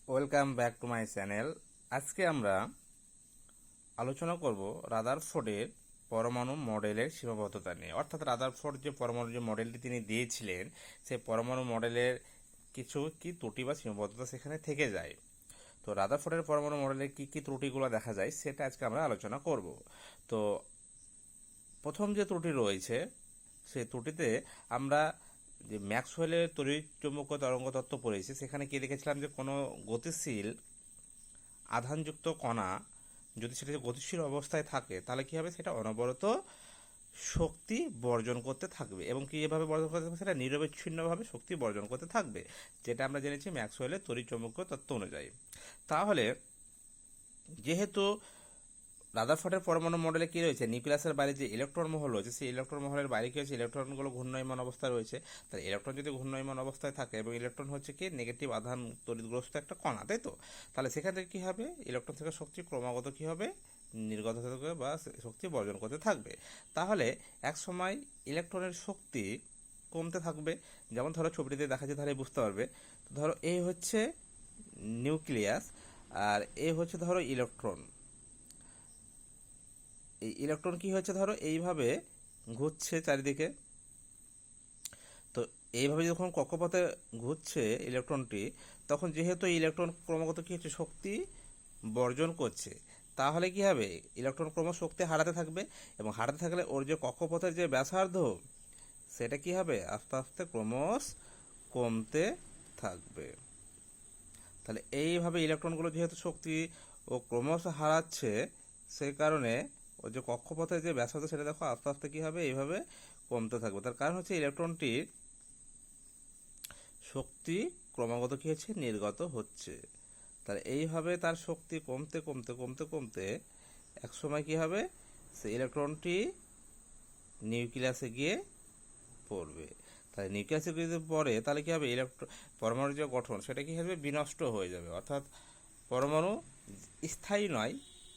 Welcome back to my channel. আজকে আমরা আলোচনা করব রাদারফোর্ডের পরমাণু মডেলের সীমাবদ্ধতা নিয়ে। অর্থাৎ রাদারফোর্ড যে পরমাণু যে মডেলটি তিনি দিয়েছিলেন, সেই পরমাণু মডেলের কিছু কি ত্রুটি বা সীমাবদ্ধতা সেখানে থেকে যায়। তো রাদারফোর্ডের পরমাণু মডেলের কি কি ত্রুটিগুলো দেখা যায় সেটা আজকে আমরা আলোচনা করব। তো প্রথম যে ত্রুটি রয়েছে, সেই ত্রুটিতে আমরা যে ম্যাক্সওয়েলের তড়িৎচুম্বকীয় তরঙ্গ তত্ত্ব পড়েছি, সেখানে কি দেখেছিলাম যে কোনো গতিশীল আধানযুক্ত কণা যদি সেটা গতিশীল অবস্থায় থাকে, তাহলে কি হবে, সেটা অনবরত শক্তি বর্জন করতে থাকবে। এবং কীভাবে বর্জন করতে থাকবে, সেটা নিরবচ্ছিন্নভাবে শক্তি বর্জন করতে থাকবে, যেটা আমরা জেনেছি ম্যাক্সওয়েলের তড়িৎচুম্বকীয় তত্ত্ব অনুযায়ী। তাহলে যেহেতু রাদারফোর্ডের পরমাণু মডেলে কি রয়েছে, নিউক্লিয়াসের বাইরে যে ইলেকট্রন মহল রয়েছে, সেই ইলেকট্রন মহলের বাইরে কি হচ্ছে, ইলেকট্রনগুলো ঘূর্ণায়মান অবস্থায় রয়েছে। তাই ইলেকট্রন যদি ঘূর্ণায়মান অবস্থায় থাকে, এবং ইলেকট্রন হচ্ছে কি নেগেটিভ আধান তড়িৎগ্রস্ত একটা কণা, তাই তো, তাহলে সেখান থেকে কি হবে, ইলেকট্রন থেকে শক্তি ক্রমাগত কি হবে, নির্গত হতে থাকবে বা শক্তি বর্জন করতে থাকবে। তাহলে এক সময় ইলেকট্রনের শক্তি কমতে থাকবে। যেমন ধরো ছবিটিতে দেখা যায়, তাহলে বুঝতে পারবে। ধরো এই হচ্ছে নিউক্লিয়াস, আর এই হচ্ছে ধরো ইলেকট্রন। এই ইলেকট্রন কি হচ্ছে, ধরো এইভাবে ঘুরছে চারিদিকে। তো এইভাবে যখন কক্ষপথে ঘুরছে ইলেকট্রনটি, তখন যেহেতু ইলেকট্রন ক্রমাগত কি হচ্ছে, শক্তি বর্জন করছে, তাহলে কি হবে, ইলেকট্রন ক্রমশ শক্তি হারাতে থাকবে। এবং হারাতে থাকলে ওর যে কক্ষপথের যে ব্যাসার্ধ, সেটা কি হবে, আস্তে আস্তে ক্রমশ কমতে থাকবে। তাহলে এইভাবে ইলেকট্রনগুলো যেহেতু শক্তি ও ক্রমশ হারাচ্ছে, সেই কারণে ওই যে কক্ষপথের যে ব্যাসার্ধ, সেটা দেখো আস্তে আস্তে কি হবে, এইভাবে কমতে থাকবে। তার কারণ হচ্ছে ইলেকট্রনটির শক্তি ক্রমাগত কি হচ্ছে, নির্গত হচ্ছে। তাহলে এইভাবে তার শক্তি কমতে কমতে কমতে কমতে এক সময় কি হবে, সেই ইলেকট্রনটি নিউক্লিয়াসে গিয়ে পড়বে। তাহলে নিউক্লিয়াসে যদি পড়ে, তাহলে কি হবে, পরমাণুর যে গঠন, সেটা কি হবে, বিনষ্ট হয়ে যাবে। অর্থাৎ পরমাণু স্থায়ী নয়,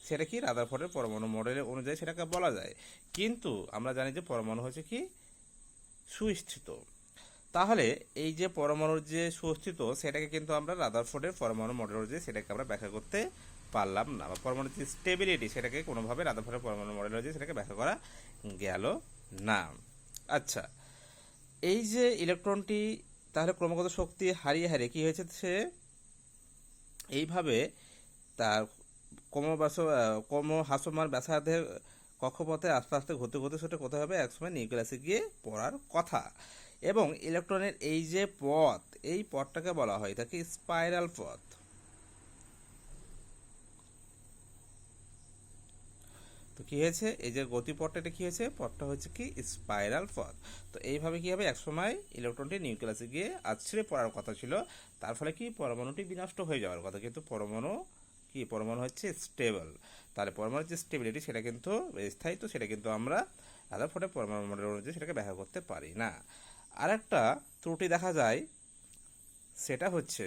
সেটা কি রাদারফোর্ডের পরমাণু মডেলের অনুযায়ী সেটাকে বলা যায়। কিন্তু আমরা জানি যে পরমাণু হচ্ছে কি সুস্থিত। তাহলে এই যে পরমাণুর যে সুস্থিত, সেটাকে কিন্তু আমরা রাদারফোর্ডের পরমাণু মডেল অনুযায়ী সেটাকে আমরা ব্যাখ্যা করতে পারলাম না, বা পরমাণুর যে স্টেবিলিটি, সেটাকে কোনোভাবে রাদারফোর্ডের পরমাণু মডেল অনুযায়ী সেটাকে ব্যাখ্যা করা গেল না। আচ্ছা, এই যে ইলেকট্রনটি তাহলে ক্রমাগত শক্তি হারিয়ে হারিয়ে কি হয়েছে, সে এইভাবে তার ক্রম হাস্যমান ব্যাসার্ধের কক্ষপথে আস্তে আস্তে ঘুরতে ঘুরতে সেটা কোথায় হবে, একসময় নিউক্লিয়াসে গিয়ে পড়ার কথা। এবং ইলেকট্রনের এই যে পথ, এই পথটাকে বলা হয় তাকে স্পাইরাল পথ। তো কি হয়েছে, এই যে গতিপথটা, এটা কি হয়েছে, পথটা হচ্ছে কি স্পাইরাল পথ। তো এইভাবে কি হবে, একসময় ইলেকট্রনটি নিউক্লিয়াসে গিয়ে আছড়ে পড়ার কথা ছিল। তার ফলে কি পরমাণুটি বিনষ্ট হয়ে যাওয়ার কথা, কিন্তু পরমাণু হচ্ছে স্টেবল। তাহলে পরমাণুর যে স্টেবিলিটি, সেটা কিন্তু স্থায়িত্ব, সেটা কিন্তু আমরা রাদারফোর্ডের পরমাণু মডেল অনুযায়ী সেটাকে ব্যাখ্যা করতে পারি না। আরেকটা ত্রুটি দেখা যায়, সেটা হচ্ছে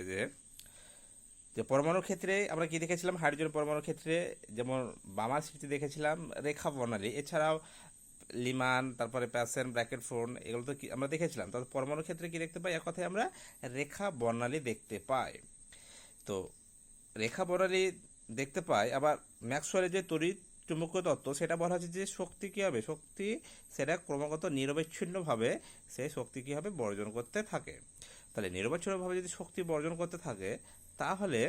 যে পরমাণুর ক্ষেত্রে আমরা কি দেখেছিলাম, হাইড্রোজেন পরমাণুর ক্ষেত্রে যেমন বামার স্মৃতি দেখেছিলাম, রেখা বর্ণালী, এছাড়াও লিমান, তারপরে প্যাসেন, ব্র্যাকেট ফোন, এগুলো তো আমরা দেখেছিলাম। তবে পরমাণুর ক্ষেত্রে কি দেখতে পাই, এক কথায় আমরা রেখা বর্ণালী দেখতে পাই। তো রেখা বর্ণালী দেখতে পাই। আবার ম্যাক্সওয়েলের যে তড়িৎ চুম্বকীয় তত্ত্ব, সেটা বলা হচ্ছে যে শক্তি কী হবে, শক্তি সেটা ক্রমাগত নিরবচ্ছিন্নভাবে সেই শক্তি কী হবে, বর্জন করতে থাকে। তাহলে নিরবচ্ছিন্নভাবে যদি শক্তি বর্জন করতে থাকে, তাহলে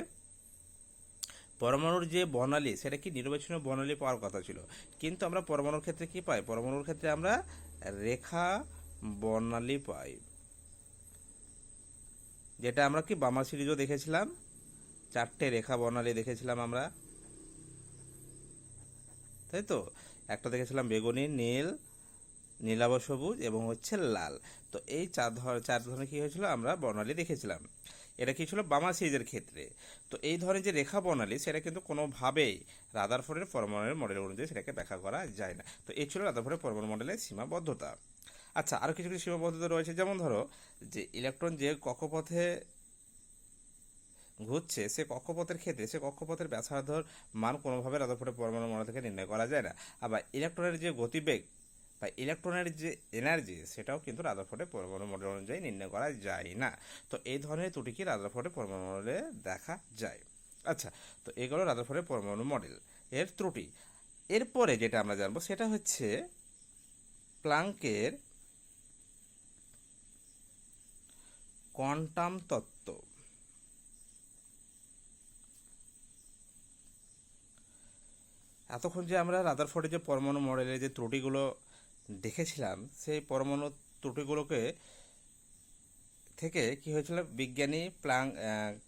পরমাণুর যে বর্ণালী, সেটা কি নিরবচ্ছিন্ন বর্ণালী পাওয়ার কথা ছিল। কিন্তু আমরা পরমাণুর ক্ষেত্রে কি পাই, পরমাণুর ক্ষেত্রে আমরা রেখা বর্ণালী পাই, যেটা আমরা কি বামার সিরিজও দেখেছিলাম, 4টে রেখা বর্ণালী দেখেছিলাম আমরা, তাই তো। একটা দেখেছিলাম বেগুনি, নীল, নীলাভ সবুজ এবং হচ্ছে লাল। তো এই চার ধরনের কি হয়েছিল, আমরা বর্ণালী দেখেছিলাম। এটা কি ছিল বামা সিরিজের ক্ষেত্রে। তো এই ধরনের যে রেখা বর্ণালী, সেটা কিন্তু কোনোভাবেই রাদারফোর্ডের পরমাণু মডেল অনুযায়ী সেটাকে ব্যাখ্যা করা যায় না। তো এই ছিল রাদারফোর্ডের পরমাণু মডেলের সীমাবদ্ধতা। আচ্ছা, আরও কিছু কিছু সীমাবদ্ধতা রয়েছে। যেমন ধরো যে ইলেকট্রন যে কক্ষপথে ঘুরছে, সে কক্ষপথের ক্ষেত্রে সে কক্ষপথের ব্যাসার্ধর মান কোনোভাবে রাদারফোর্ডের পরমাণু মডেল থেকে নির্ণয় করা যায় না। আবার ইলেকট্রনের যে গতিবেগ, বা ইলেকট্রনের যে এনার্জি সেটাও কিন্তু রাদারফোর্ডের পরমাণু মডেল অনুযায়ী নির্ণয় করা যায় না। তো এই ধরনের ত্রুটি কি রাদারফোর্ডের পরমাণু মডেলে দেখা যায়। আচ্ছা, তো এগুলো রাদারফোর্ডের পরমাণু মডেল এর ত্রুটি। এরপরে যেটা আমরা জানবো সেটা হচ্ছে প্লাঙ্কের কোয়ান্টাম তত্ত্ব। এতক্ষণ যে আমরা রাদারফোর্ডের যে পরমাণু মডেলের যে ত্রুটিগুলো দেখেছিলাম, সেই পরমাণু ত্রুটিগুলোকে থেকে কি হয়েছিল, বিজ্ঞানী প্লাঙ্ক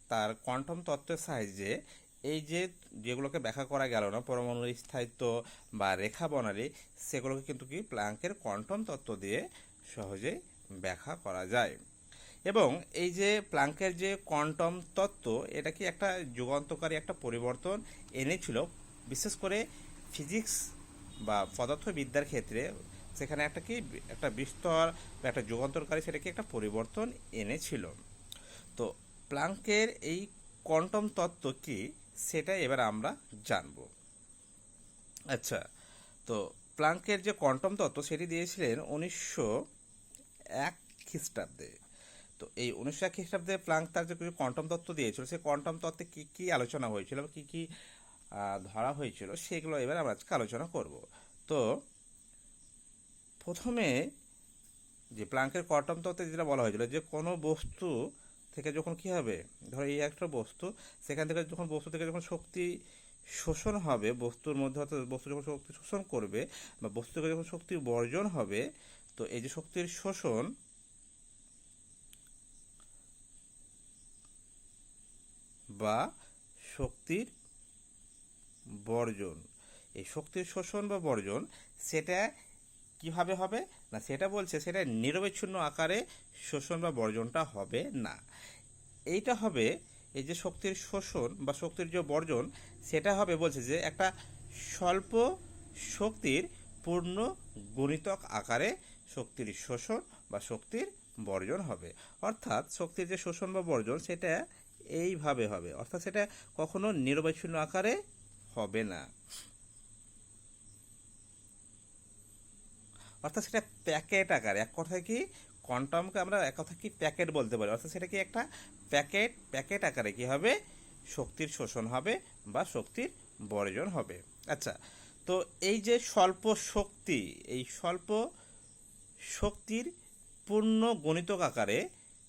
তার কোয়ান্টাম তত্ত্বের সাহায্যে এই যে যেগুলোকে ব্যাখ্যা করা গেল না, পরমাণুর স্থায়িত্ব বা রেখা বর্ণালী, সেগুলোকে কিন্তু কি প্লাঙ্কের কোয়ান্টাম তত্ত্ব দিয়ে সহজেই ব্যাখ্যা করা যায়। এবং এই যে প্লাঙ্কের যে কোয়ান্টাম তত্ত্ব, এটা কি একটা যুগান্তকারী একটা পরিবর্তন এনেছিল, বিশেষ করে ফিজিক্স বা পদার্থবিদ্যার ক্ষেত্রে। সেখানে একটা বিস্তর বা একটা যুগান্তরকারী সেটাকে একটা পরিবর্তন এনেছিল। তো প্লাঙ্কের এই কোয়ান্টাম তত্ত্ব কি, সেটা এবার আমরা জানব। আচ্ছা, তো প্লাঙ্কের যে কোয়ান্টাম তত্ত্ব সেটি দিয়েছিলেন 1901 খ্রিস্টাব্দে। তো এই 1901 খ্রিস্টাব্দে প্লাঙ্ক তার যে কোয়ান্টাম তত্ত্ব দিয়েছিল, সেই কোয়ান্টাম তত্ত্বে কী কী আলোচনা হয়েছিল, কী কী ধরা হয়েছিল, সেগুলো এবার আমরা আজকে আলোচনা করব। তো প্রথমে যে প্লাঙ্কের কোয়ান্টাম তত্ত্বে যেটা বলা হয়েছিল, যে কোনো বস্তু থেকে যখন কি হবে, ধরো এই একটা বস্তু, সেখান থেকে যখন বস্তু থেকে যখন শক্তি শোষণ হবে বস্তুর মধ্যে, অর্থাৎ বস্তু যখন শক্তি শোষণ করবে বা বস্তু থেকে যখন শক্তি বর্জন হবে, তো এই যে শক্তির শোষণ বা শক্তির বর্জন, এই শক্তির শোষণ বা বর্জন সেটা কিভাবে হবে না, সেটা বলছে সেটা নিরবিচ্ছিন্ন আকারে শোষণ বা বর্জনটা হবে না। এইটা হবে, এই যে শক্তির শোষণ বা শক্তির যে বর্জন, সেটা হবে বলছে যে একটা স্বল্প শক্তির পূর্ণ গুণিতক আকারে শক্তির শোষণ বা শক্তির বর্জন হবে। অর্থাৎ শক্তির যে শোষণ বা বর্জন সেটা এইভাবে হবে, অর্থাৎ সেটা কখনো নিরবিচ্ছিন্ন আকারে হবে না, অর্থাৎ সেটা প্যাকেট আকারে। এক কথায় কি, কোয়ান্টামকে আমরা এক কথা কি প্যাকেট বলতে পারি, অর্থাৎ সেটা কি একটা প্যাকেট আকারে কি হবে, শক্তির শোষণ হবে বা শক্তির বর্জন হবে। আচ্ছা, তো এই যে স্বল্প শক্তি, এই স্বল্প শক্তির পূর্ণ গণিতক আকারে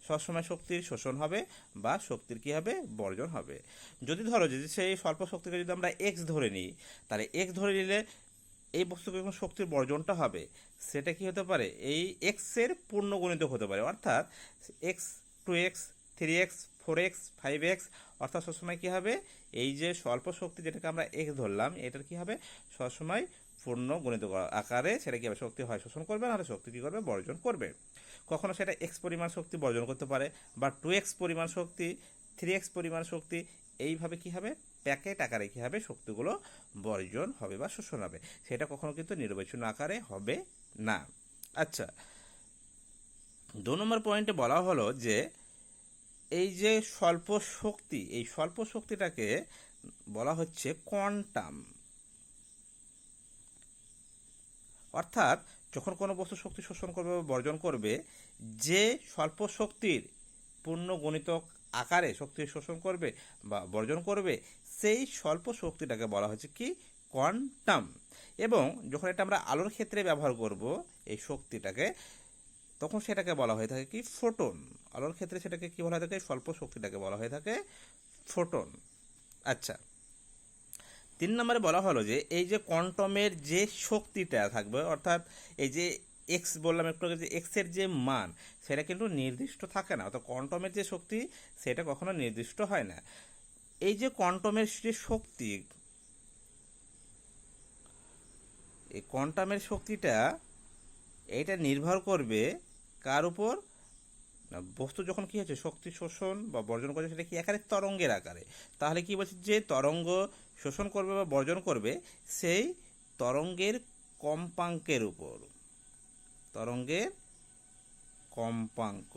সবসময় শক্তির শোষণ হবে বা শক্তির কি হবে, বর্জন হবে। যদি ধরো যে সেই স্বল্প শক্তিকে যদি আমরা এক্স ধরে নিই, তাহলে এক্স ধরে নিলে এই বস্তুকে যখন শক্তির বর্জনটা হবে, সেটা কি হতে পারে, এই এক্সের পূর্ণ গুণিতক হতে পারে, অর্থাৎ x, 2x, 3x, 4x, 5x, অর্থাৎ সবসময় কি হবে, এই যে স্বল্প শক্তি যেটাকে আমরা এক্স ধরলাম, এটার কি হবে, সবসময় পূর্ণ গুণিতক আকারে সেটা কি হবে, শক্তি হয় শোষণ করবে, নাহলে শক্তি কি করবে, বর্জন করবে। কখনো সেটা এক্স পরিমাণ শক্তি বর্জন করতে পারে, বা 2x পরিমাণ শক্তি, 3x পরিমাণ শক্তি, এইভাবে কি হবে, প্যাকেট আকারে কি হবে, শক্তিগুলো বর্জন হবে বা শোষণ হবে, সেটা কখনো কিন্তু নিরবিচ্ছিন্ন আকারে হবে না। আচ্ছা, 2 নম্বর পয়েন্টে বলা হলো যে এই যে স্বল্প শক্তি, এই স্বল্প শক্তিটাকে বলা হচ্ছে কোয়ান্টাম। অর্থাৎ যখন কোনো বস্তু শক্তি শোষণ করবে বা বর্জন করবে, যে স্বল্প শক্তির পূর্ণ গণিতক আকারে শক্তি শোষণ করবে বা বর্জন করবে, সেই স্বল্প শক্তিটাকে বলা হচ্ছে কি, কোয়ান্টাম। এবং যখন এটা আমরা আলোর ক্ষেত্রে ব্যবহার করব এই শক্তিটাকে, তখন সেটাকে বলা হয়ে থাকে কি, ফোটন। আলোর ক্ষেত্রে সেটাকে কি বলা হয়ে থাকে, স্বল্প শক্তিটাকে বলা হয়ে থাকে ফোটন। আচ্ছা, 3 নম্বরে বলা হলো যে এই যে কোয়ান্টামের যে শক্তিটা থাকবে, অর্থাৎ এই যে এক্স বললাম একটু আগে, যে এক্সের যে মান সেটা কিন্তু নির্দিষ্ট থাকে না, অর্থাৎ কোয়ান্টামের যে শক্তি সেটা কখনো নির্দিষ্ট হয় না। এই যে কোয়ান্টামের যে শক্তি, এই কোয়ান্টামের শক্তিটা এইটা নির্ভর করবে কার উপর না, বস্তু যখন কি হচ্ছে শক্তি শোষণ বা বর্জন করছে, সেটা কি আকারে, তরঙ্গের আকারে। তাহলে কি বলছে, যে তরঙ্গ শোষণ করবে বা বর্জন করবে, সেই তরঙ্গের কম্পাঙ্কের উপর, তরঙ্গের কম্পাঙ্ক,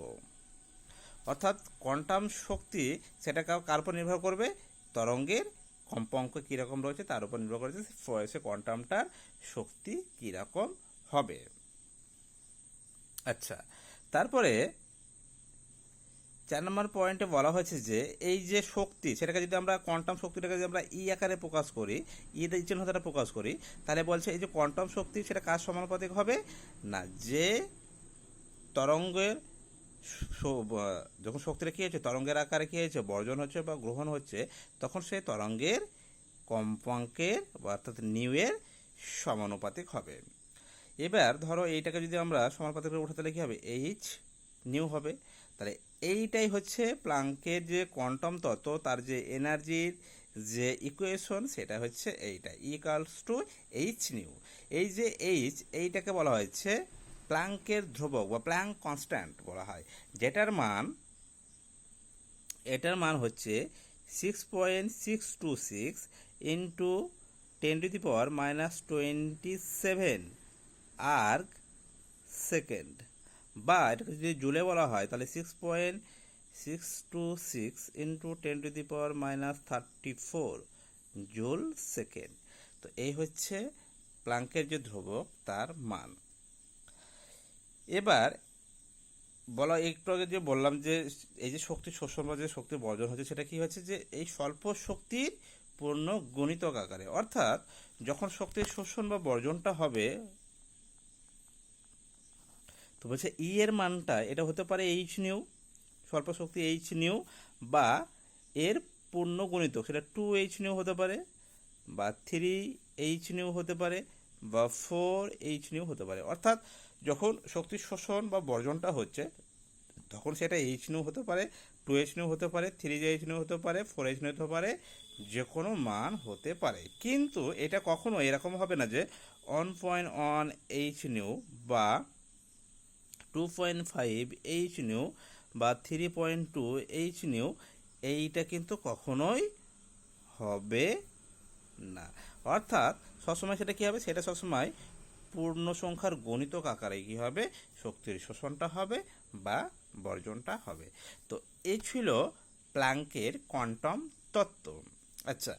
অর্থাৎ কোয়ান্টাম শক্তি সেটা কার উপর নির্ভর করবে, তরঙ্গের কম্পাঙ্ক কীরকম রয়েছে তার উপর নির্ভর করেছে সে কোয়ান্টামটার শক্তি কীরকম হবে। আচ্ছা, তারপরে 4 নম্বর পয়েন্টে বলা হয়েছে যে এই যে শক্তি, সেটাকে যদি আমরা কোয়ান্টাম শক্তিটাকে যদি আমরা ই আকারে প্রকাশ করি, ই চিহ্ন দ্বারা প্রকাশ করি, তাহলে বলছে এই যে কোয়ান্টাম শক্তি সেটা কার সমানুপাতিক হবে না, যে তরঙ্গের যখন শক্তিটা কী হচ্ছে, তরঙ্গের আকারে কী হয়েছে, বর্জন হচ্ছে বা গ্রহণ হচ্ছে, তখন সেই তরঙ্গের কম্পাঙ্কের অর্থাৎ নিউ এর সমানুপাতিক হবে। এবার ধরো এইটাকে যদি আমরা সমানুপাতিক করে উঠাতে, কী হবে, এইচ নিউ হবে। তাহলে এইটাই হচ্ছে প্লাঙ্কের যে কোয়ান্টাম তত্ত্ব, তার যে এনার্জির যে ইকুয়েশন, সেটা হচ্ছে এইটা, ইকুয়ালস টু এইচ নিউ। এই যে এইচ, এইটাকে বলা হয়েছে প্লাঙ্কের ধ্রুবক বা প্লাঙ্ক কনস্ট্যান্ট বলা হয়, এটার মান হচ্ছে 6.626 ইন্টু 10⁻⁻27 আর্গ সেকেন্ড, বা এটাকে যদি জুলে বলা হয় তাহলে 6.626 ইন্টু 10⁻34 জুল সেকেন্ড। তো এই হচ্ছে প্লাঙ্কের যে ধ্রুবক তার মান। এবার বলা, একটু আগে যে বললাম যে এই যে শক্তি শোষণ বা যে শক্তি বর্জন হচ্ছে, সেটা কি হচ্ছে যে এই স্বল্প শক্তির পূর্ণ গণিতক আকারে, অর্থাৎ যখন শক্তির শোষণ বা বর্জনটা হবে, তো বলছে ই এর মানটা এটা হতে পারে এইচ নিউ, স্বল্প শক্তি এইচ নিউ, বা এর পূর্ণ গণিতক সেটা 2H নিউ হতে পারে, বা 3H নিউ হতে পারে, বা 4H নিউ হতে পারে। অর্থাৎ যখন শক্তির শোষণ বা বর্জনটা হচ্ছে, তখন সেটা এইচ নিউ হতে পারে, 2H নিউ হতে পারে, 3H নিউ হতে পারে, 4H নিউ হতে পারে, যে কোনো মান হতে পারে। কিন্তু এটা কখনো এরকম হবে না যে 1.1H নিউ বা 2.5H নিউ বা 3.2H নিউ, এইটা কিন্তু কখনোই হবে না। অর্থাৎ সবসময় সেটা কী হবে, সেটা সবসময় পূর্ণ সংখ্যার গণিতক আকারে কী হবে, শক্তির শোষণটা হবে বা বর্জনটা হবে। তো এই ছিল প্লাঙ্কের কোয়ান্টাম তত্ত্ব। আচ্ছা,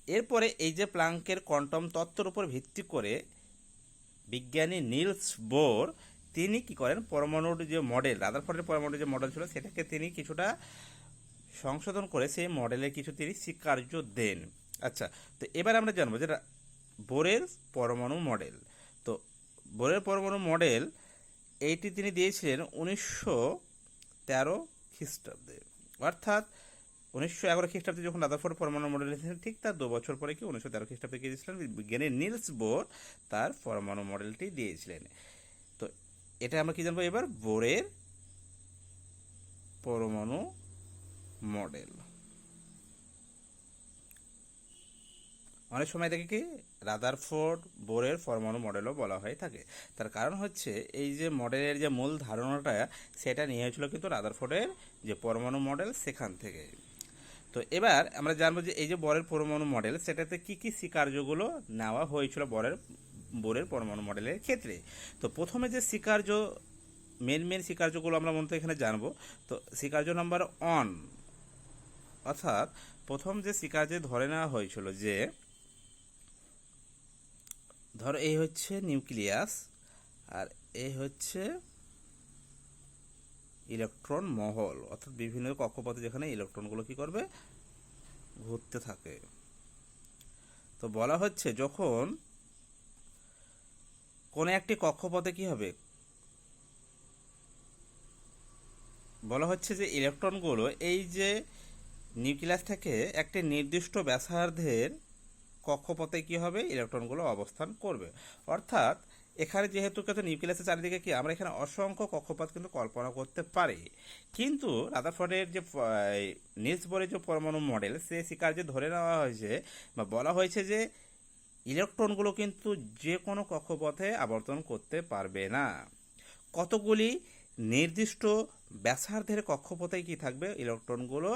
এরপরে এই যে প্লাঙ্কের কোয়ান্টাম তত্ত্বের উপর ভিত্তি করে বিজ্ঞানী নিলস বোর তিনি কি করেন, পরমাণুর যে মডেল, রাদারফোর্ডের পরমাণুর যে মডেল ছিল, সেটাকে তিনি কিছুটা সংশোধন করে সেই মডেলের কিছু তিনি স্বীকার্য দেন। আচ্ছা, তো এবার আমরা জানবো যে বোরের পরমাণু মডেল। তো বোরের পরমাণু মডেল এইটি তিনি দিয়েছিলেন 1913 খ্রিস্টাব্দে, অর্থাৎ 1911 খ্রিস্টাব্দে যখন রাদারফোর্ড পরমাণু মডেল দিয়েছিলেন, ঠিক তার 2 বছর পরে কি 1913 খ্রিস্টাব্দে দিয়েছিলেন বিজ্ঞানী নিলস বোর তার পরমাণু মডেলটি দিয়েছিলেন। তো এটা আমরা কি জানবো এবার, বোরের পরমাণু মডেল। অনেক সময় দেখে কি রাদারফোর্ড বোরের পরমাণু মডেলও বলা হয়ে থাকে। তার কারণ হচ্ছে এই যে মডেলের যে মূল ধারণাটা, সেটা নিয়ে হয়েছিল কিন্তু রাদারফোর্ডের যে পরমাণু মডেল সেখান থেকে। তো এবার আমরা জানবো যে এই যে বোরের পরমাণু মডেল, সেটাতে কি কি স্বীকার্যগুলো নেওয়া হয়েছিল বোরের পরমাণু মডেলের ক্ষেত্রে। তো প্রথমে যে স্বীকার্য, মেন স্বীকার্যগুলো আমরা মূলত এখানে জানবো। তো স্বীকার্য নাম্বার 1, অর্থাৎ প্রথম যে স্বীকার্যে ধরে নেওয়া হয়েছিল যে, ধরো এই হচ্ছে নিউক্লিয়াস আর এই হচ্ছে ইলেকট্রন মহল, অর্থাৎ বিভিন্ন কক্ষপথে যেখানে ইলেকট্রনগুলো কি করবে, ঘুরতে থাকে। তো বলা হচ্ছে যখন কোন একটি কক্ষপথে কি হবে, বলা হচ্ছে যে ইলেকট্রনগুলো এই যে নিউক্লিয়াস থেকে একটি নির্দিষ্ট ব্যাসার্ধের কক্ষপথে কি হবে, ইলেকট্রনগুলো অবস্থান করবে। অর্থাৎ এখানে যেহেতু কিন্তু নিউক্লিয়াসের চারিদিকে কি, আমরা এখানে অসংখ্য কক্ষপথ কিন্তু কল্পনা করতে পারি। কিন্তু রাদারফোর্ডের যে নিলস বোরের যে পরমাণু মডেল, সে স্বীকার্যে ধরে নেওয়া হয়েছে বা বলা হয়েছে যে ইলেকট্রনগুলো কিন্তু যে কোনো কক্ষপথে আবর্তন করতে পারবে না, কতগুলি নির্দিষ্ট ব্যাসার্ধের কক্ষপথে কি থাকবে, ইলেকট্রনগুলো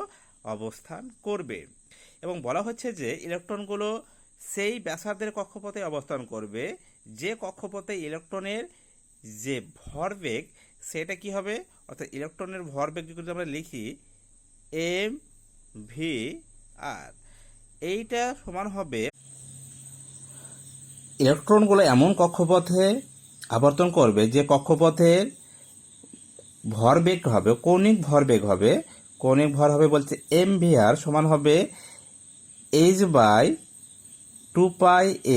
অবস্থান করবে। এবং বলা হচ্ছে যে ইলেকট্রনগুলো সেই ব্যাসার্ধের কক্ষপথে অবস্থান করবে যে কক্ষপথে ইলেকট্রনের যে ভরবেগ সেটা কি হবে, অর্থাৎ ইলেকট্রনের ভরবেগ যদি আমরা লিখি mv/r, এইটা সমান হবে ইলেকট্রনগুলো এমন কক্ষপথে আবর্তন করবে যে কক্ষপথের ভরবেগ হবে, কৌণিক ভরবেগ হবে, কৌণিক ভর হবে বলছে mvr সমান হবে h/2π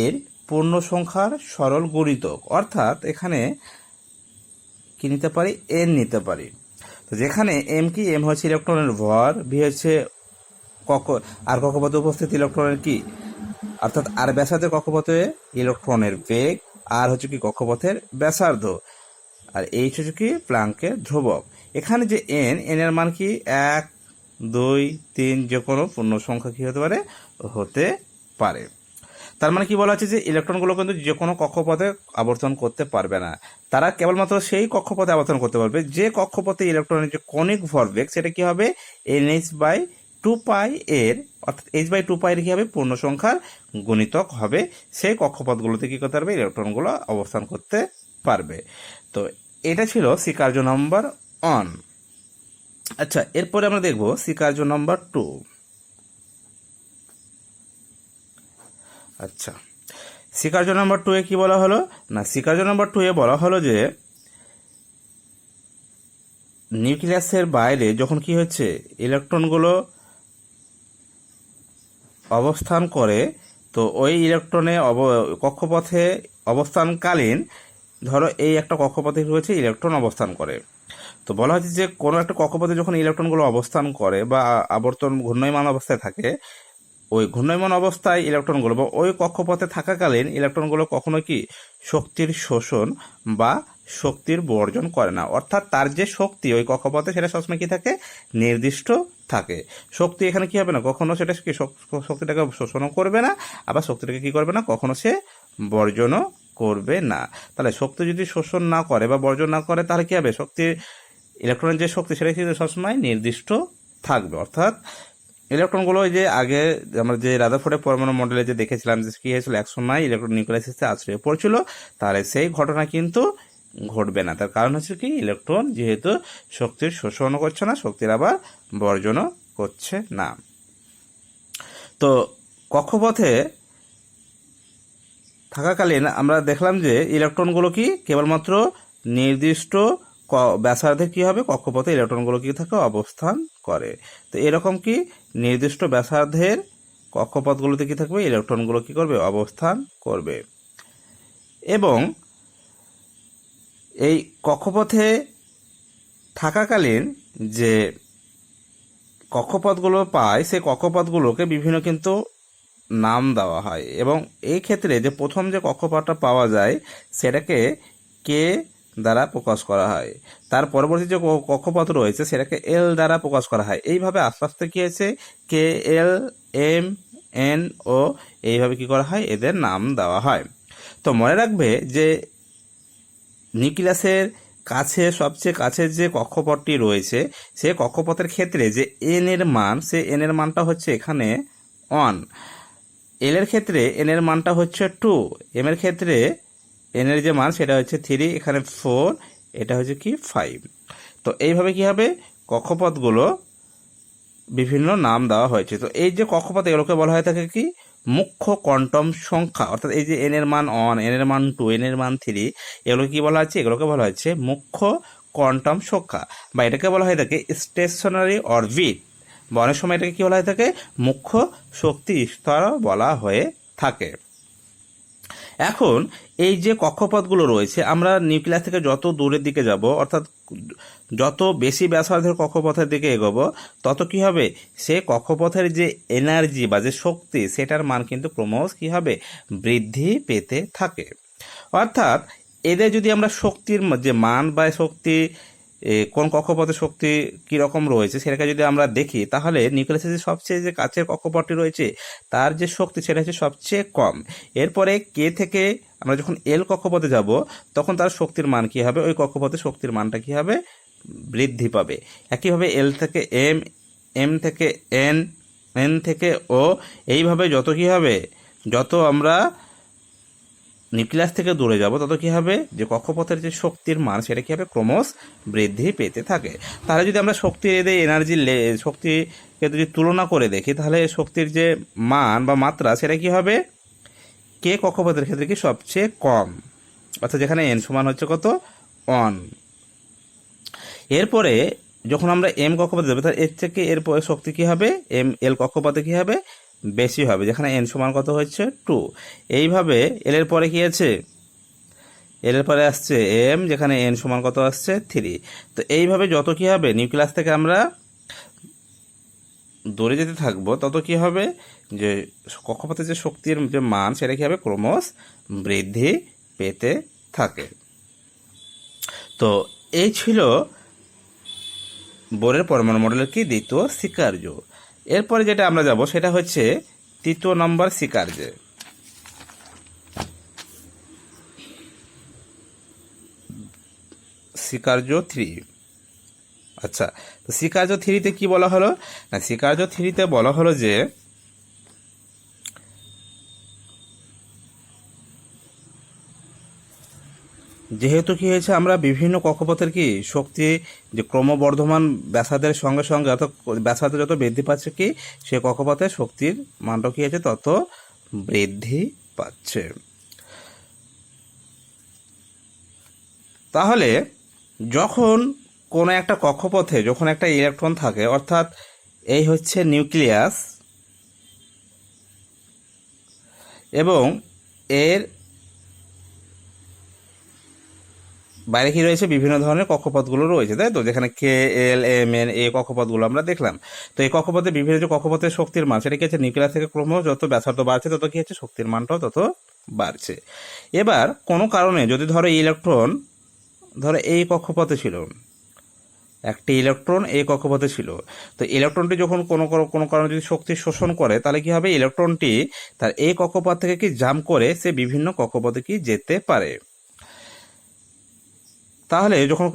এর পূর্ণ সংখ্যার সরল গুণিতক। অর্থাৎ এখানে কি নিতে পারি, n নিতে পারি। তো যেখানে m কি, m হচ্ছে ইলেকট্রনের ভর, v হচ্ছে আর কক্ষপথে উপস্থিত ইলেকট্রনের কি, অর্থাৎ আর ব্যাসার্ধের কক্ষপথে ইলেকট্রনের বেগ, আর হচ্ছে কি কক্ষপথের ব্যাসার্ধ, আর এইচ হচ্ছে কি প্লাঙ্কের ধ্রুবক। এখানে যে এন এর মান কি 1, 2, 3 যে কোনো পূর্ণ সংখ্যা কি হতে পারে, হতে পারে। তার মানে কি বলা হচ্ছে যে ইলেকট্রনগুলো কিন্তু যে কোনো কক্ষপথে আবর্তন করতে পারবে না, তারা কেবলমাত্র সেই কক্ষপথে আবর্তন করতে পারবে যে কক্ষপথে ইলেকট্রনের যে কৌণিক ভরবেগ সেটা কি হবে nh/2π এর, অর্থাৎ h/2π এর কি হবে পূর্ণ সংখ্যার গুণিতক হবে। সেই কক্ষপথগুলোতে কি করতে পারবে, ইলেকট্রনগুলো অবস্থান করতে পারবে। তো এটা ছিল সি কার্য নম্বর 1। আচ্ছা, এরপরে আমরা দেখব সি কার্য নম্বর 2। আচ্ছা, সি কার্য নম্বর 2 এ কি বলা হলো না, সি কার্য নম্বর 2 এ বলা হলো যে নিউক্লিয়াসের বাইরে যখন কি হচ্ছে ইলেকট্রনগুলো অবস্থান করে, তো ওই ইলেকট্রনে কক্ষপথে অবস্থানকালীন, ধরো এই একটা কক্ষপথে রয়েছে ইলেকট্রন অবস্থান করে, তো বলা হচ্ছে যে কোনো একটা কক্ষপথে যখন ইলেকট্রনগুলো অবস্থান করে বা আবর্তন ঘূর্ণয়মান অবস্থায় থাকে, ওই ঘূর্ণয়মান অবস্থায় ইলেকট্রনগুলো বা ওই কক্ষপথে থাকাকালীন ইলেকট্রনগুলো কখনো কি শক্তির শোষণ বা শক্তির বর্জন করে না। অর্থাৎ তার যে শক্তি ওই কক্ষপথে সেটা সবসময় কি থাকে, নির্দিষ্ট থাকে। শক্তি এখানে কি হবে না, কখনো সেটা কি শক্তিটাকে শোষণও করবে না, আবার শক্তিটাকে কি করবে না, কখনো সে বর্জনও করবে না। তাহলে শক্তি যদি শোষণ না করে বা বর্জন না করে, তাহলে কি হবে, শক্তির ইলেকট্রনের যে শক্তি সেটা কিন্তু সবসময় নির্দিষ্ট থাকবে। অর্থাৎ ইলেকট্রনগুলো যে আগে আমরা যে রাদারফোর্ডের পরমাণু মডেলে যে দেখেছিলাম যে কি হয়েছিল, এক সময় ইলেকট্রন নিউক্লিয়াসে আশ্রয় পড়ছিল, তাহলে সেই ঘটনা কিন্তু ঘটবে না। তার কারণ হচ্ছে কি, ইলেকট্রন যেহেতু শক্তির শোষণও করছে না, শক্তির আবার বর্জনও করছে না। তো কক্ষপথে থাকাকালীন আমরা দেখলাম যে ইলেকট্রনগুলো কি কেবলমাত্র নির্দিষ্ট ব্যাসার্ধে কি হবে, কক্ষপথে ইলেকট্রনগুলো কি থাকে, অবস্থান করে। তো এরকম কি নির্দিষ্ট ব্যাসার্ধের কক্ষপথগুলোতে কি থাকবে, ইলেকট্রনগুলো কি করবে, অবস্থান করবে। এবং এই কক্ষপথে থাকাকালীন যে কক্ষপথগুলো পায়, সেই কক্ষপথগুলোকে বিভিন্ন কিন্তু নাম দেওয়া হয়। এবং এই ক্ষেত্রে যে প্রথম যে কক্ষপথটা পাওয়া যায় সেটাকে কে দ্বারা প্রকাশ করা হয়, তার পরবর্তী যে কক্ষপথ রয়েছে সেটাকে এল দ্বারা প্রকাশ করা হয়। এইভাবে আস্তে আস্তে কি হয়েছে, কে, এল, এম, এন ও এইভাবে কি করা হয়, এদের নাম দেওয়া হয়। তো মনে রাখবে যে নিউক্লিয়াসের কাছে সবচেয়ে কাছের যে কক্ষপথটি রয়েছে, সে কক্ষপথের ক্ষেত্রে যে এন এর মান, সে এন এর মানটা হচ্ছে এখানে 1, এল এর ক্ষেত্রে এন এর মানটা হচ্ছে 2, এম এর ক্ষেত্রে এন এর যে মান সেটা হচ্ছে 3, এখানে 4, এটা হচ্ছে কি 5। তো এইভাবে কি হবে, কক্ষপথগুলো বিভিন্ন নাম দেওয়া হয়েছে। তো এই যে কক্ষপথ, এগুলোকে বলা হয়ে থাকে কি, মুখ্য কোয়ান্টাম সংখ্যা। অর্থাৎ এই যে এন এর মান 1, এন এর মান 2, এন এর মান 3, এগুলোকে কি বলা হচ্ছে, এগুলোকে বলা হচ্ছে মুখ্য কোয়ান্টাম সংখ্যা, বা এটাকে বলা হয়ে থাকে স্টেশনারি অরবিট, বা অনেক সময় এটাকে কি বলা হয়ে থাকে, মুখ্য শক্তি স্তর বলা হয়ে থাকে। এখন এই যে কক্ষপথগুলো রয়েছে, আমরা নিউক্লিয়াস থেকে যত দূরের দিকে যাব, অর্থাৎ যত বেশি ব্যাসার্ধের কক্ষপথের দিকে এগোবো, তত কি হবে, সে কক্ষপথের যে এনার্জি বা যে শক্তি সেটার মান কিন্তু ক্রমশ কি হবে, বৃদ্ধি পেতে থাকে। অর্থাৎ এদের যদি আমরা শক্তির যে মান বা শক্তি কোন কক্ষপথে শক্তি কীরকম রয়েছে সেটাকে যদি আমরা দেখি, তাহলে নিউক্লিয়াসের যে সবচেয়ে যে কাছের কক্ষপথটি রয়েছে তার যে শক্তি সেটা হচ্ছে সবচেয়ে কম। এরপরে কে থেকে আমরা যখন এল কক্ষপথে যাব, তখন তার শক্তির মান কী হবে, ওই কক্ষপথে শক্তির মানটা কী হবে, বৃদ্ধি পাবে। একইভাবে এল থেকে এম, এম থেকে এন, এন থেকে ও, এইভাবে যত কী হবে, যত আমরা নিউক্লিয়াস থেকে দূরে যাব, তত কি হবে, যে কক্ষপথের যে শক্তির মান সেটা কি হবে, ক্রমশ বৃদ্ধি পেতে থাকে। তাহলে যদি আমরা শক্তির এদের এনার্জি শক্তিকে যদি তুলনা করে দেখি, তাহলে শক্তির যে মান বা মাত্রা সেটা কি হবে, কে কক্ষপথের ক্ষেত্রে কি সবচেয়ে কম, অর্থাৎ যেখানে এন সমান হচ্ছে কত, 1। এরপরে যখন আমরা এম কক্ষপথে যাবে তাহলে এর থেকে এর শক্তি কী হবে, এম এল কক্ষপথে কী হবে, বেশি হবে, যেখানে এন সমান কত হচ্ছে 2। এইভাবে এল এর পরে কি আছে, এল এর পরে আসছে এম, যেখানে এন সমান কত আসছে 3। তো এইভাবে যত কি হবে নিউক্লিয়াস থেকে আমরা দূরে যেতে থাকবো তত কি হবে, যে কক্ষপথের যে শক্তির যে মান সেটা কি হবে ক্রমশ বৃদ্ধি পেতে থাকে। তো এই ছিল বোরের পরমাণু মডেলের কি দ্বিতীয় স্বীকার্য। এরপরে যেটা আমরা যাব সেটা হচ্ছে তৃতীয় নম্বর স্বীকার্যে। স্বীকার্য 3। আচ্ছা, তো স্বীকার্য 3-তে কি বলা হলো না, স্বীকার্য 3-তে বলা হলো যে যেহেতু কি হয়েছে আমরা বিভিন্ন কক্ষপথের কি শক্তি যে ক্রমবর্ধমান ব্যাসার্ধের সঙ্গে সঙ্গে অর্থাৎ ব্যাসার্ধ যত বৃদ্ধি পাচ্ছে কি সে কক্ষপথের শক্তির মানটা কি হয়েছে তত বৃদ্ধি পাচ্ছে। তাহলে যখন কোনো একটা কক্ষপথে যখন একটা ইলেকট্রন থাকে, অর্থাৎ এই হচ্ছে নিউক্লিয়াস এবং এর বাইরে কি রয়েছে বিভিন্ন ধরনের কক্ষপথগুলো রয়েছে, তাই তো, যেখানে কে এল এম এন এই কক্ষপথগুলো আমরা দেখলাম। তো এই কক্ষপথে বিভিন্ন যে কক্ষপথের শক্তির মান সেটা কি হচ্ছে নিউক্লিয়াস থেকে ক্রমশ যত ব্যাসার্ধ বাড়ছে তত কি হচ্ছে শক্তির মানটাও তত বাড়ছে। এবার কোনো কারণে যদি ধরো ইলেকট্রন ধরো এই কক্ষপথে ছিল, একটি ইলেকট্রন এই কক্ষপথে ছিল, তো ইলেকট্রনটি যখন কোনো কারণে যদি শক্তি শোষণ করে তাহলে কি হবে, ইলেকট্রনটি তার এই কক্ষপথ থেকে কি জাম্প করে সে বিভিন্ন কক্ষপথে কি যেতে পারে। তাহলে যখন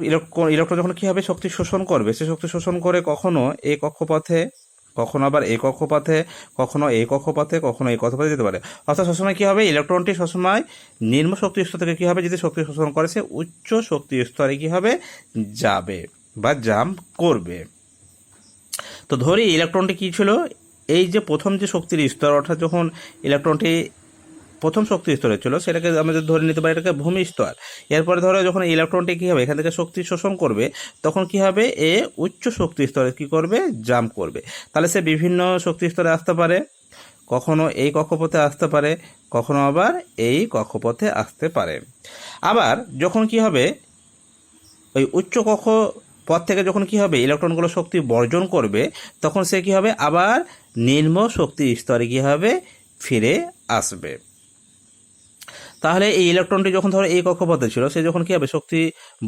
ইলেকট্রন যখন কি হবে শক্তি শোষণ করবে, সে শক্তি শোষণ করে কখনো এই কক্ষপথে, কখনো আবার এই কক্ষপথে, কখনো এই কক্ষপথে, কখনো এই কক্ষপথে যেতে পারে। অর্থাৎ সবসময় কি হবে, ইলেকট্রনটি সবসময় নিম্ন শক্তি স্তর থেকে কি হবে, যদি শক্তি শোষণ করে সে উচ্চ শক্তি স্তরে কি হবে যাবে বা জাম্প করবে। তো ধরি ইলেকট্রনটি কি ছিল, এই যে প্রথম যে শক্তির স্তর, অর্থাৎ যখন ইলেকট্রনটি প্রথম শক্তি স্তরে ছিল সেটাকে আমাদের ধরে নিতে পারি এটাকে ভূমি স্তর। এরপরে ধরো যখন ইলেকট্রনটি কী হবে এখান থেকে শক্তি শোষণ করবে তখন কি হবে এ উচ্চ শক্তি স্তরে কী করবে, জাম্প করবে। তাহলে সে বিভিন্ন শক্তি স্তরে আসতে পারে, কখনো এই কক্ষপথে আসতে পারে, কখনো আবার এই কক্ষপথে আসতে পারে। আবার যখন কি হবে ওই উচ্চ কক্ষপথ থেকে যখন কি হবে ইলেকট্রনগুলো শক্তি বর্জন করবে তখন সে কি হবে আবার নিম্ন শক্তি স্তরে কি হবে ফিরে আসবে। তাহলে এই ইলেকট্রনটি যখন ধরো এই কক্ষপথে ছিল সে যখন কি হবে শক্তি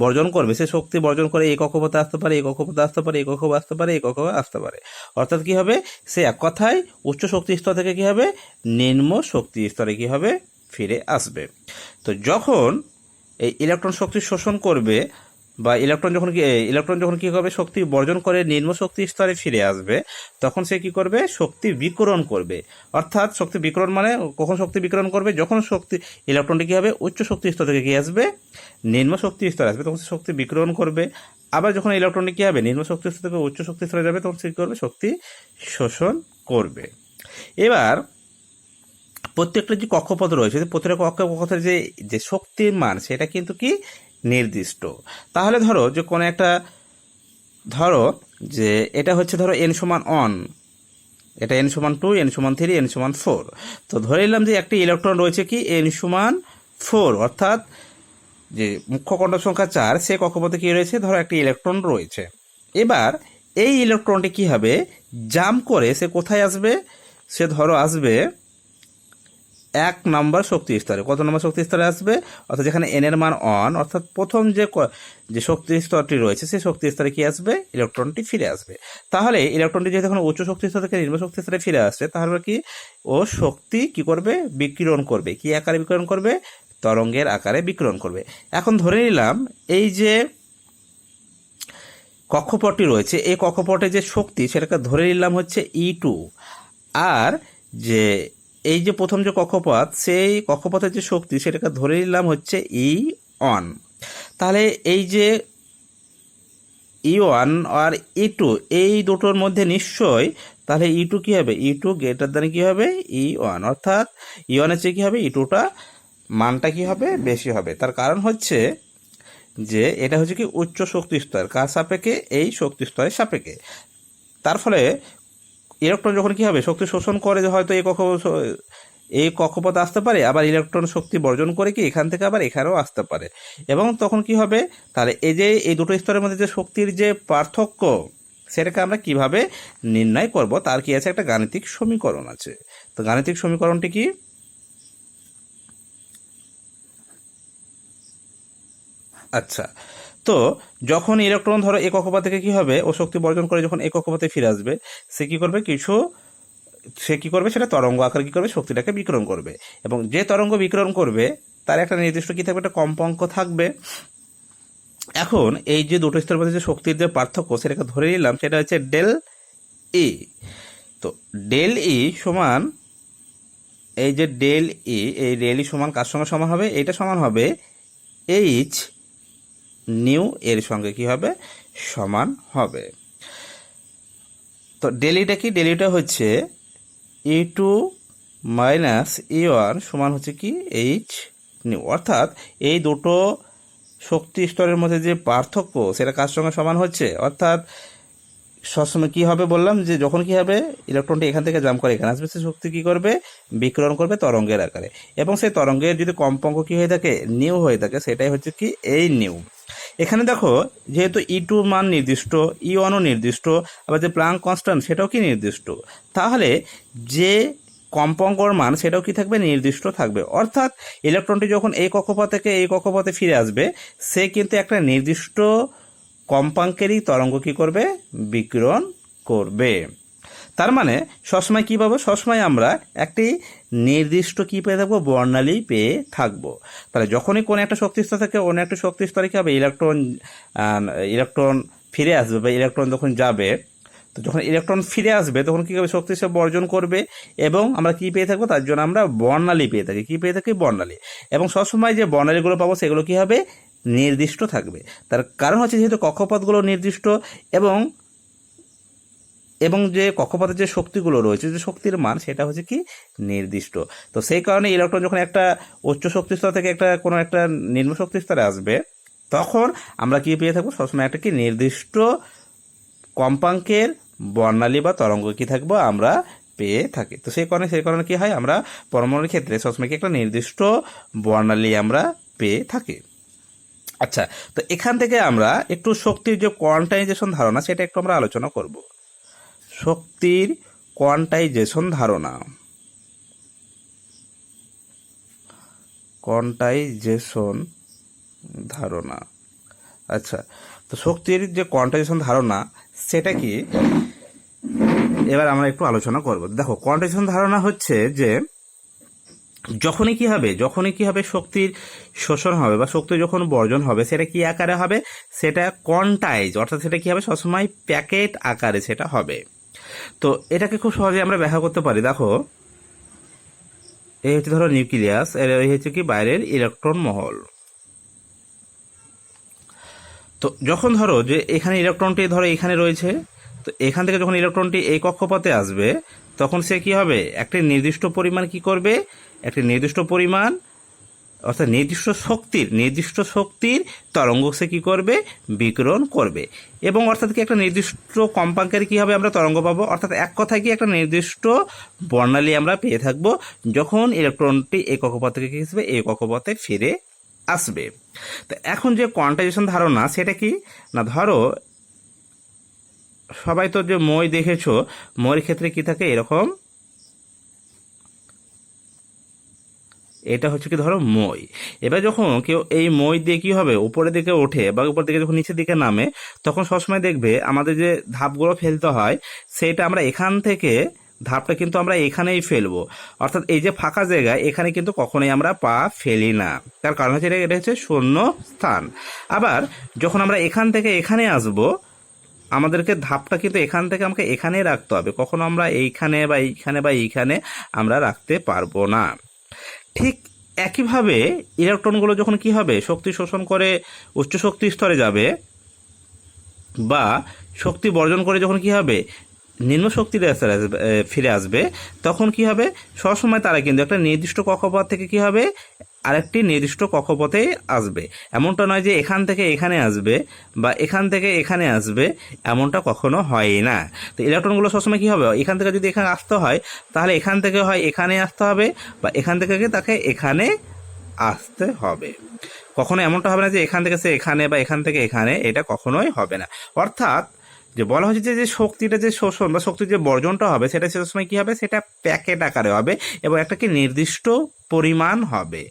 বর্জন করবে, সে শক্তি বর্জন করে এই কক্ষপথে আসতে পারে, এই কক্ষপথে আসতে পারে, এই কক্ষপথে আসতে পারে, এই কক্ষপথে আসতে পারে। অর্থাৎ কি হবে সে এক কথায় উচ্চ শক্তি স্তর থেকে কি হবে নিম্ন শক্তি স্তরে কি হবে ফিরে আসবে। তো যখন এই ইলেকট্রন শক্তি শোষণ করবে বা ইলেকট্রন যখন কি হবে শক্তি বর্জন করে নিম্ন শক্তি স্তরে ফিরে আসবে তখন সে কি করবে শক্তি বিকিরণ করবে। অর্থাৎ শক্তি বিকিরণ মানে কখন শক্তি বিকিরণ করবে, যখন শক্তি ইলেকট্রনটি কি হবে উচ্চ শক্তি স্তর থেকে কি আসবে নিম্ন শক্তি স্তরে আসবে তখন সে শক্তি বিকিরণ করবে। আবার যখন ইলেকট্রনটি কি হবে নিম্ন শক্তি স্তর থেকে উচ্চ শক্তি স্তরে যাবে তখন সে কি করবে শক্তি শোষণ করবে। এবার প্রত্যেকটা যে কক্ষপথ রয়েছে প্রত্যেকটা কক্ষপথের যে শক্তির মান সেটা কিন্তু কি নির্দিষ্ট। তাহলে ধরো যে কোনো একটা ধরো যে এটা হচ্ছে ধরো n সমান 1, এটা n সমান 2, n সমান 3, n সমান 4। তো ধরে নিলাম যে একটি ইলেকট্রন রয়েছে কি n সমান 4, অর্থাৎ যে মুখ্য কোয়ান্টাম সংখ্যা 4 সে কক্ষপথে কি রয়েছে ধরো একটি ইলেকট্রন রয়েছে। এবার এই ইলেকট্রনটি কি হবে জাম্প করে সে কোথায় আসবে, সে ধরো আসবে 1 নম্বর শক্তি স্তরে। কত নম্বর শক্তি স্তরে আসবে, অর্থাৎ যেখানে n এর মান 1, অর্থাৎ প্রথম যে শক্তি স্তরটি রয়েছে সেই শক্তি স্তরে কি আসবে ইলেকট্রনটি ফিরে আসবে। তাহলে ইলেকট্রনটি যেহেতু এখন উচ্চ শক্তি স্তর থেকে নিম্ন শক্তি স্তরে ফিরে আসছে তাহলে কি ও শক্তি কি করবে বিকিরণ করবে, কি আকারে বিকিরণ করবে তরঙ্গের আকারে বিকিরণ করবে। এখন ধরে নিলাম এই যে কক্ষপথটি রয়েছে এই কক্ষপথের যে শক্তি সেটাকে ধরে নিলাম হচ্ছে E2, আর যে এই যে প্রথম যে কক্ষপথ সেই কক্ষপথের যে শক্তি সেটাকে ধরে নিলাম হচ্ছে E1। তাহলে এই যে E1 আর E2 এই দুটোর মধ্যে নিশ্চয় তাহলে E2 কি হবে E2 গ্রেটার দ্যান কি হবে E1, অর্থাৎ E1 এর চেয়ে কি হবে E2টা মানটা কি হবে বেশি হবে। তার কারণ হচ্ছে যে এটা হচ্ছে কি উচ্চ শক্তি স্তর, কার সাপেক্ষে? এই শক্তি স্তরের সাপেক্ষে। তার ফলে ইলেকট্রন যখন কি হবে শক্তি শোষণ করে, যে হয়তো এই কক্ষপথে আসতে পারে, আবার ইলেকট্রন শক্তি বর্জন করে কি এখান থেকে আবার এখানেও আসতে পারে। এবং তখন কি হবে, তাহলে এই যে এই দুটো স্তরের মধ্যে যে শক্তির যে পার্থক্য, সেটাকে আমরা কিভাবে নির্ণয় করব, তার কি আছে, একটা গাণিতিক সমীকরণ আছে। তো গাণিতিক সমীকরণটি কি? আচ্ছা, তো যখন ইলেকট্রন ধরো এই কক্ষপথ থেকে কি হবে, ও শক্তি বর্জন করে যখন এই কক্ষপথে ফিরে আসবে, সে কি করবে, সেটা তরঙ্গ আকারে কি করবে, শক্তিটাকে বিকিরণ করবে। এবং যে তরঙ্গ বিকিরণ করবে তার একটা নির্দিষ্ট কি থাকবে, একটা কম্পাঙ্ক থাকবে। এখন এই যে দুটো স্তরের মধ্যে যে শক্তির যে পার্থক্য, সেটাকে ধরে নিলাম সেটা হচ্ছে ডেল ই। তো ডেল ই সমান, এই যে ডেল ই, এই ডেল ই সমান কার সঙ্গে সমান হবে, এটা সমান হবে এইচ নিউ এর সঙ্গে কি হবে, সমান হবে। তো ডেলিটা কি, ডেলিটা হচ্ছে E2 মাইনাস E1 সমান হচ্ছে কি এইচ নিউ। অর্থাৎ এই দুটো শক্তি স্তরের মধ্যে যে পার্থক্য, সেটা কার সঙ্গে সমান হচ্ছে, অর্থাৎ সবসময় কি হবে বললাম, যে যখন কি হবে ইলেকট্রনটি এখান থেকে জাম্প করে এখানে আসবে, সে শক্তি কি করবে, বিকিরণ করবে তরঙ্গের আকারে। এবং সেই তরঙ্গের যদি কম্পাঙ্ক কি হয়ে থাকে, নিউ হয়ে থাকে, সেটাই হচ্ছে কি এই নিউ। এখানে দেখো যেহেতু E2 মান নির্দিষ্ট, E1ও নির্দিষ্ট, আবার যে প্লাঙ্ক কনস্ট্যান্ট সেটাও কি নির্দিষ্ট, তাহলে যে কম্পাঙ্কর মান সেটাও কি থাকবে, নির্দিষ্ট থাকবে। অর্থাৎ ইলেকট্রনটি যখন এই কক্ষপথ থেকে এই কক্ষপথে ফিরে আসবে, সে কিন্তু একটা নির্দিষ্ট কম্পাঙ্কেরই তরঙ্গ কি করবে, বিকিরণ করবে। তার মানে সবসময় কী পাবো, সবসময় আমরা একটি নির্দিষ্ট কী পেয়ে থাকবো, বর্ণালী পেয়ে থাকবো। তাহলে যখনই কোনো একটা শক্তিস্তর থেকে অন্য একটা শক্তিস্তরে কী হবে, ইলেকট্রন ফিরে আসবে, বা ইলেকট্রন যখন যাবে, তো যখন ইলেকট্রন ফিরে আসবে তখন কী হবে, শক্তি সে বর্জন করবে, এবং আমরা কী পেয়ে থাকবো, তার জন্য আমরা বর্ণালী পেয়ে থাকি। কী পেয়ে থাকি, বর্ণালী। এবং সবসময় যে বর্ণালীগুলো পাবো সেগুলো কী হবে, নির্দিষ্ট থাকবে। তার কারণ হচ্ছে যেহেতু কক্ষপথগুলো নির্দিষ্ট, এবং যে কক্ষপথের যে শক্তিগুলো রয়েছে, যে শক্তির মান সেটা হচ্ছে কি নির্দিষ্ট। তো সেই কারণে ইলেকট্রন যখন একটা উচ্চ শক্তি স্তর থেকে কোনো একটা নিম্ন শক্তি স্তরে আসবে, তখন আমরা কি পেয়ে থাকবো, সবসময় একটা কি নির্দিষ্ট কম্পাঙ্কের বর্ণালী বা তরঙ্গ কি থাকবো, আমরা পেয়ে থাকি। তো সেই কারণে কি হয়, আমরা পরমাণুর ক্ষেত্রে সবসময় কি একটা নির্দিষ্ট বর্ণালী আমরা পেয়ে থাকি। আচ্ছা, তো এখান থেকে আমরা একটু শক্তির যে কোয়ান্টাইজেশন ধারণা, সেটা একটু আমরা আলোচনা করব। শক্তির কোয়ান্টাইজেশন ধারণা, আচ্ছা, তো শক্তির যে কোয়ান্টাইজেশন ধারণা সেটা কি, এবার আমরা একটু আলোচনা করব। দেখো, কোয়ান্টাইজেশন ধারণা হচ্ছে যে যখনই কি হবে শক্তির শোষণ হবে বা শক্তি যখন বর্জন হবে, সেটা কি আকারে হবে, সেটা কোয়ান্টাইজ, অর্থাৎ সেটা কি হবে, সবসময় প্যাকেট আকারে সেটা হবে। তো এটাকে খুব সহজে আমরা ব্যাখ্যা করতে পারি। দেখো, এই হচ্ছে ধরো নিউক্লিয়াস, এর এই হচ্ছে কি বাইরের ইলেকট্রন মহল। তো যখন ধরো যে এখানে ইলেকট্রনটি ধরো এখানে রয়েছে, তো এখান থেকে যখন ইলেকট্রনটি এই কক্ষপথে আসবে, তখন সে কি হবে, একটি নির্দিষ্ট পরিমাণ কি করবে, একটি নির্দিষ্ট পরিমাণ, অর্থাৎ নির্দিষ্ট শক্তির তরঙ্গ সে কি করবে, বিকিরণ করবে। এবং অর্থাৎ কি একটা নির্দিষ্ট কম্পাঙ্কের কি হবে, আমরা তরঙ্গ পাবো। অর্থাৎ এক কথায় কি একটা নির্দিষ্ট বর্ণালী আমরা পেয়ে থাকবো যখন ইলেকট্রনটি এই কক্ষপথ থেকে কি আসবে, এই কক্ষপথে ফিরে আসবে। তো এখন যে কোয়ান্টাইজেশন ধারণা সেটা কি না, ধরো সবাই তো যে মই দেখেছো, মইয়ের ক্ষেত্রে কি থাকে, এরকম, এটা হচ্ছে কি ধরো মই। এবার যখন কেউ এই মই দিয়ে কি হবে, উপরের দিকে ওঠে বা উপর দিকে যখন নিচের দিকে নামে, তখন সবসময় দেখবে আমাদের যে ধাপগুলো ফেলতে হয়, সেটা আমরা এখান থেকে ধাপটা কিন্তু আমরা এখানেই ফেলবো। অর্থাৎ এই যে ফাঁকা জায়গায়, এখানে কিন্তু কখনোই আমরা পা ফেলি না, তার কারণ হচ্ছে এটা হচ্ছে শূন্য স্থান। আবার যখন আমরা এখান থেকে এখানে আসব, আমাদেরকে ধাপটা কিন্তু এখান থেকে আমাকে এখানেই রাখতে হবে, কখনো আমরা এইখানে বা এইখানে বা এইখানে আমরা রাখতে পারবো না। ঠিক একইভাবে ইলেকট্রনগুলো যখন কি হবে, শক্তি শোষণ করে উচ্চ শক্তি স্তরে যাবে, বা শক্তি বর্জন করে যখন কি হবে নিম্ন শক্তির ফিরে আসবে, তখন কি হবে, সবসময় তারা কিন্তু একটা নির্দিষ্ট কক্ষপথ থেকে কি হবে, আরেকটি নির্দিষ্ট কক্ষপথে আসবে। এমনটা নয় যে এখান থেকে এখানে আসবে বা এখান থেকে এখানে আসবে, এমনটা কখনো হয় না। তো ইলেকট্রনগুলো সবসময় কী হবে, এখান থেকে যদি এখানে আসতে হয় তাহলে এখান থেকে হয় এখানে আসতে হবে বা এখান থেকে তাকে এখানে আসতে হবে। কখনো এমনটা হবে না যে এখান থেকে সে এখানে বা এখান থেকে এখানে, এটা কখনোই হবে না। অর্থাৎ যে বলা হচ্ছে যে শক্তিটা যে শোষণ বা শক্তির যে বর্জনটা হবে সেটা সে সময় কী হবে, সেটা প্যাকেট আকারে হবে এবং একটা কি নির্দিষ্ট পরিমাণ হবে।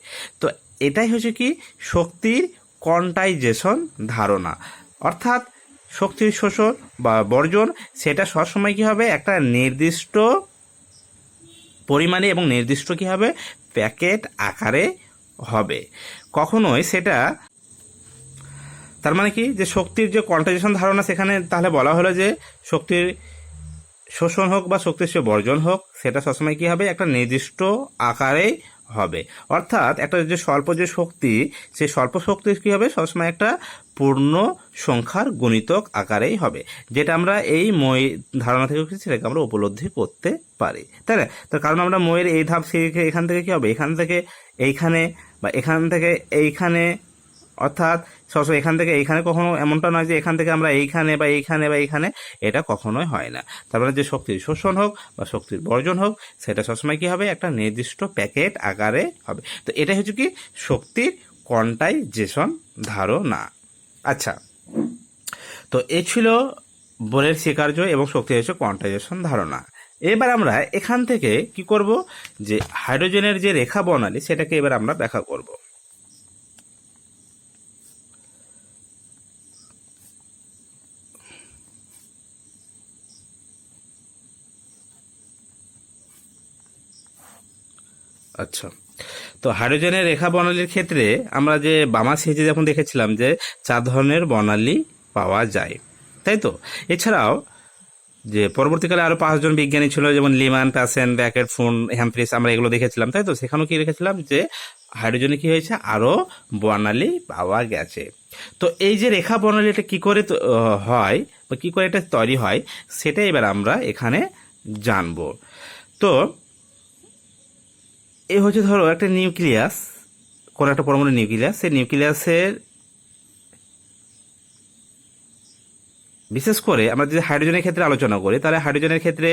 তো এটাই হচ্ছে কি শক্তির কোয়ান্টাইজেশন ধারণা। অর্থাৎ শক্তির শোষণ বা বর্জন সেটা সবসময় কী হবে, একটা নির্দিষ্ট পরিমাণে এবং নির্দিষ্ট কী হবে, প্যাকেট আকারে হবে। কখনোই সেটা, তার মানে কি যে শক্তির যে কোয়ান্টাইজেশন ধারণা, সেখানে তাহলে বলা হলো যে শক্তির শোষণ হোক বা শক্তির সে বর্জন হোক, সেটা সবসময় কী হবে, একটা নির্দিষ্ট আকারে হবে। অর্থাৎ একটা যে স্বল্প যে শক্তি, সেই স্বল্প শক্তি কী হবে, সবসময় একটা পূর্ণ সংখ্যার গুণিতক আকারেই হবে, যেটা আমরা এই মই ধারণা থেকে সেটাকে আমরা উপলব্ধি করতে পারি, তাই না? তার কারণ আমরা মইয়ের এই ধাপ শিখে এখান থেকে কী হবে, এখান থেকে এইখানে বা এখান থেকে এইখানে, অর্থাৎ সবসময় এখান থেকে এইখানে, কখনো এমনটা নয় যে এখান থেকে আমরা এইখানে বা এইখানে বা এইখানে, এটা কখনোই হয় না। তারপরে যে শক্তির শোষণ হোক বা শক্তির বর্জন হোক, সেটা সবসময় কী হবে, একটা নির্দিষ্ট প্যাকেট আকারে হবে। তো এটাই হচ্ছে কি শক্তির কোয়ান্টাইজেশন ধারণা। আচ্ছা, তো এ ছিল বলের স্বীকার্য এবং শক্তি হচ্ছে কোয়ান্টাইজেশন ধারণা। এবার আমরা এখান থেকে কি করব, যে হাইড্রোজেনের যে রেখা বর্ণালী সেটাকে এবার আমরা ব্যাখ্যা করব। আচ্ছা, তো হাইড্রোজেনের রেখা বর্ণালীর ক্ষেত্রে আমরা যে বামা সিরিজে যখন দেখেছিলাম যে 4 ধরনের বর্ণালী পাওয়া যায়, তাই তো? এছাড়াও যে পরবর্তীকালে আরও 5 জন বিজ্ঞানী ছিল, যেমন লিমান, প্যাসেন, ব্যাকেট, ফুন, হ্যামফ্রিস, আমরা এগুলো দেখেছিলাম, তাই তো? সেখানেও কি রেখেছিলাম যে হাইড্রোজেনে কি হয়েছে, আরও বর্ণালী পাওয়া গেছে। তো এই যে রেখা বর্ণালীটা কি করে হয় বা কি করে এটা তৈরি হয়, সেটাই এবার আমরা এখানে জানব। তো এই হচ্ছে ধরো একটা নিউক্লিয়াস, কোনো একটা পরমাণু নিউক্লিয়াস, সেই নিউক্লিয়াসের বিশেষ করে আমরা যদি হাইড্রোজেনের ক্ষেত্রে আলোচনা করি, তাহলে হাইড্রোজেনের ক্ষেত্রে